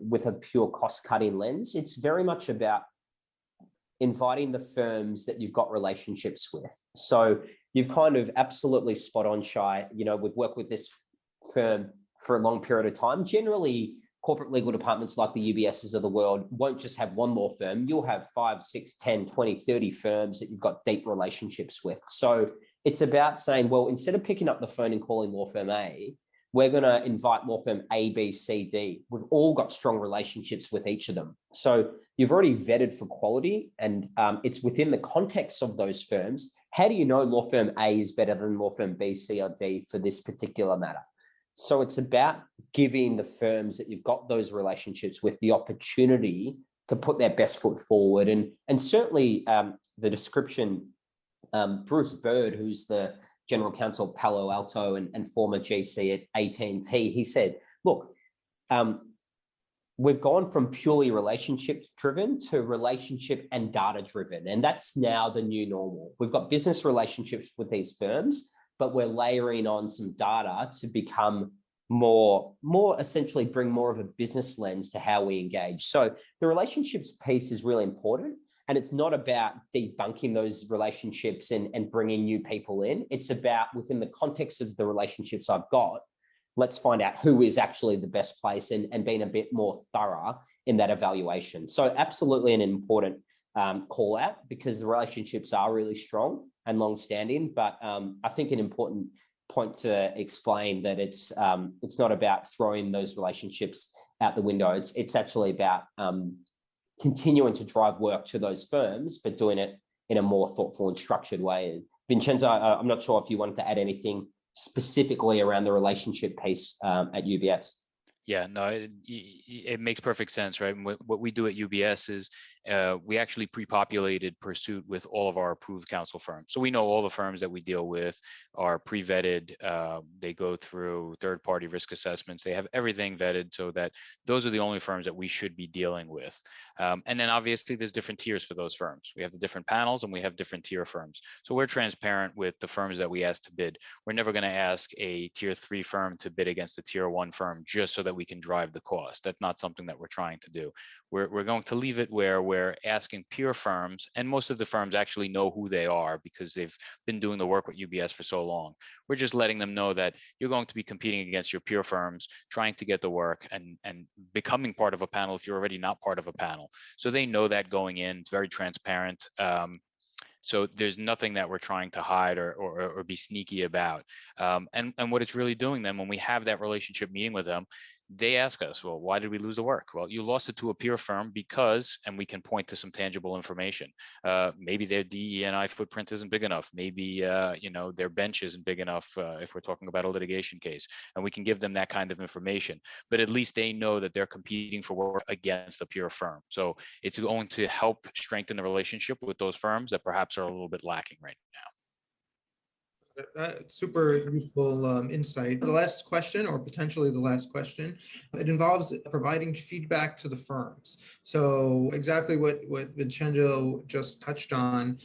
with a pure cost-cutting lens. It's very much about inviting the firms that you've got relationships with. So you've kind of absolutely spot on, Shai. We've worked with this firm for a long period of time. Generally, corporate legal departments like the UBSs of the world won't just have one law firm. You'll have 5, 6, 10, 20, 30 firms that you've got deep relationships with. So it's about saying, well, instead of picking up the phone and calling law firm A, we're going to invite law firm A, B, C, D. We've all got strong relationships with each of them. So you've already vetted for quality, and it's within the context of those firms. How do you know law firm A is better than law firm B, C, or D for this particular matter? So it's about giving the firms that you've got those relationships with the opportunity to put their best foot forward. And certainly the description, Bruce Bird, who's the general counsel of Palo Alto and former GC at AT&T, he said, look, we've gone from purely relationship-driven to relationship and data-driven, and that's now the new normal. We've got business relationships with these firms, but we're layering on some data to become more essentially bring more of a business lens to how we engage. So the relationships piece is really important, and it's not about debunking those relationships and bringing new people in. It's about, within the context of the relationships I've got, let's find out who is actually the best place and being a bit more thorough in that evaluation. So absolutely an important call out, because the relationships are really strong and long-standing. But I think an important point to explain that it's not about throwing those relationships out the window. It's actually about continuing to drive work to those firms, but doing it in a more thoughtful and structured way. Vincenzo, I'm not sure if you wanted to add anything specifically around the relationship piece at UBS. Yeah, no, it makes perfect sense, right? What we do at UBS is we actually pre-populated PERSUIT with all of our approved counsel firms. So we know all the firms that we deal with are pre-vetted. They go through third-party risk assessments. They have everything vetted so that those are the only firms that we should be dealing with. And then obviously there's different tiers for those firms. We have the different panels and we have different tier firms. So we're transparent with the firms that we ask to bid. We're never going to ask a tier 3 firm to bid against a tier 1 firm just so that we can drive the cost. That's not something that we're trying to do. We're going to leave it where we're asking peer firms, and most of the firms actually know who they are because they've been doing the work with UBS for so long. We're just letting them know that you're going to be competing against your peer firms, trying to get the work and becoming part of a panel if you're already not part of a panel. So they know that going in. It's very transparent. So there's nothing that we're trying to hide or be sneaky about. And what it's really doing then when we have that relationship meeting with them, they ask us, well, why did we lose the work? Well, you lost it to a peer firm because, and we can point to some tangible information. Maybe their DE&I footprint isn't big enough. Maybe, their bench isn't big enough if we're talking about a litigation case, and we can give them that kind of information. But at least they know that they're competing for work against a peer firm. So it's going to help strengthen the relationship with those firms that perhaps are a little bit lacking right now. Super useful insight. The last question, or potentially the last question, it involves providing feedback to the firms. So exactly what Vincenzo just touched on.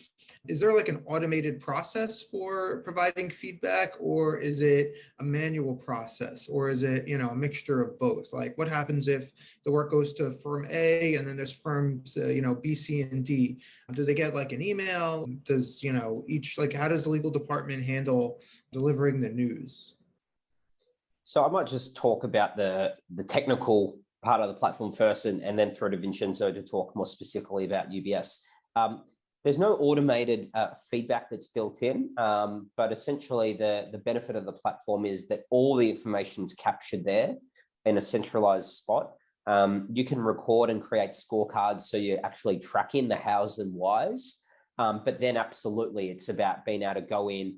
Is there like an automated process for providing feedback, or is it a manual process, or is it, a mixture of both? Like what happens if the work goes to firm A and then there's firms, B, C, and D? Do they get like an email? Does, how does the legal department handle delivering the news? So I might just talk about the technical part of the platform first and then throw to Vincenzo to talk more specifically about UBS. There's no automated feedback that's built in, but essentially the benefit of the platform is that all the information is captured there in a centralized spot. You can record and create scorecards so you're actually tracking the hows and whys, but then absolutely it's about being able to go in,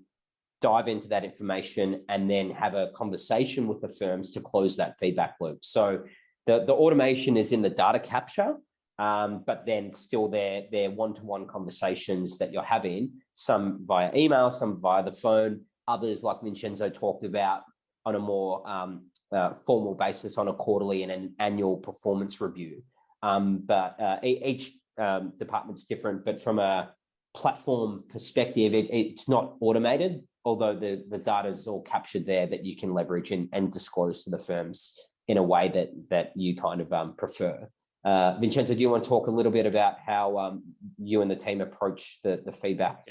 dive into that information, and then have a conversation with the firms to close that feedback loop. So the automation is in the data capture, but then still they're one-to-one conversations that you're having, some via email, some via the phone, others like Vincenzo talked about on a more formal basis on a quarterly and an annual performance review. But each department's different, but from a platform perspective, it's not automated, although the data is all captured there that you can leverage and disclose to the firms in a way that you kind of prefer. Vincenzo, do you want to talk a little bit about how you and the team approach the feedback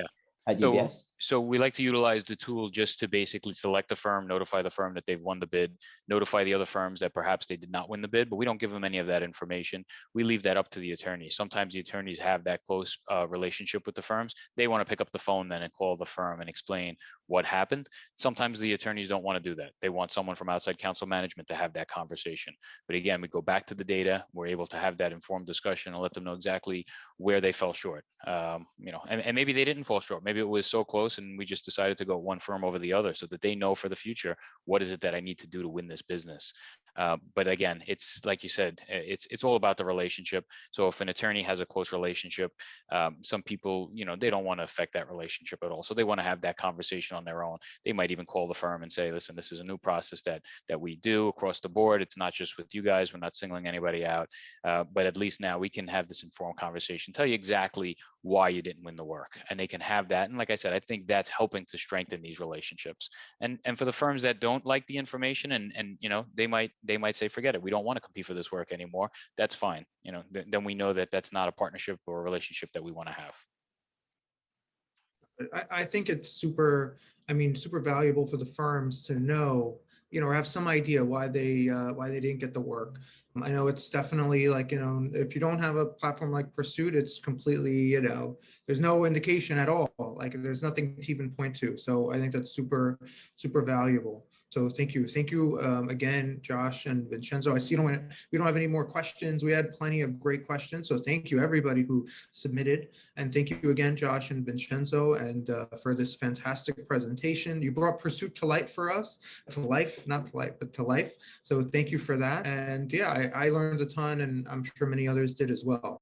at UBS? So we like to utilize the tool just to basically select the firm, notify the firm that they've won the bid, notify the other firms that perhaps they did not win the bid, but we don't give them any of that information. We leave that up to the attorneys. Sometimes the attorneys have that close relationship with the firms. They want to pick up the phone then and call the firm and explain what happened. Sometimes the attorneys don't want to do that. They want someone from outside counsel management to have that conversation. But again, we go back to the data. We're able to have that informed discussion and let them know exactly where they fell short. And maybe they didn't fall short. Maybe it was so close and we just decided to go one firm over the other so that they know for the future, what is it that I need to do to win this business? But again, it's like you said, it's all about the relationship. So if an attorney has a close relationship, some people, they don't want to affect that relationship at all. So they want to have that conversation on their own. They might even call the firm and say, listen, this is a new process that we do across the board. It's not just with you guys. We're not singling anybody out. But at least now we can have this informed conversation, tell you exactly why you didn't win the work. And they can have that. And like I said, I think that's helping to strengthen these relationships. And for the firms that don't like the information and they might say, forget it. We don't want to compete for this work anymore. That's fine. Then we know that that's not a partnership or a relationship that we want to have. I think it's super valuable for the firms to know or have some idea why they didn't get the work. I know it's definitely like, if you don't have a platform like PERSUIT, it's completely, there's no indication at all. Like there's nothing to even point to. So I think that's super, super valuable. So thank you. Thank you again, Josh and Vincenzo. I see we don't have any more questions. We had plenty of great questions. So thank you everybody who submitted. And thank you again, Josh and Vincenzo, and for this fantastic presentation. You brought PERSUIT to light for us, to life, not to life, but to life. So thank you for that. And yeah, I learned a ton, and I'm sure many others did as well.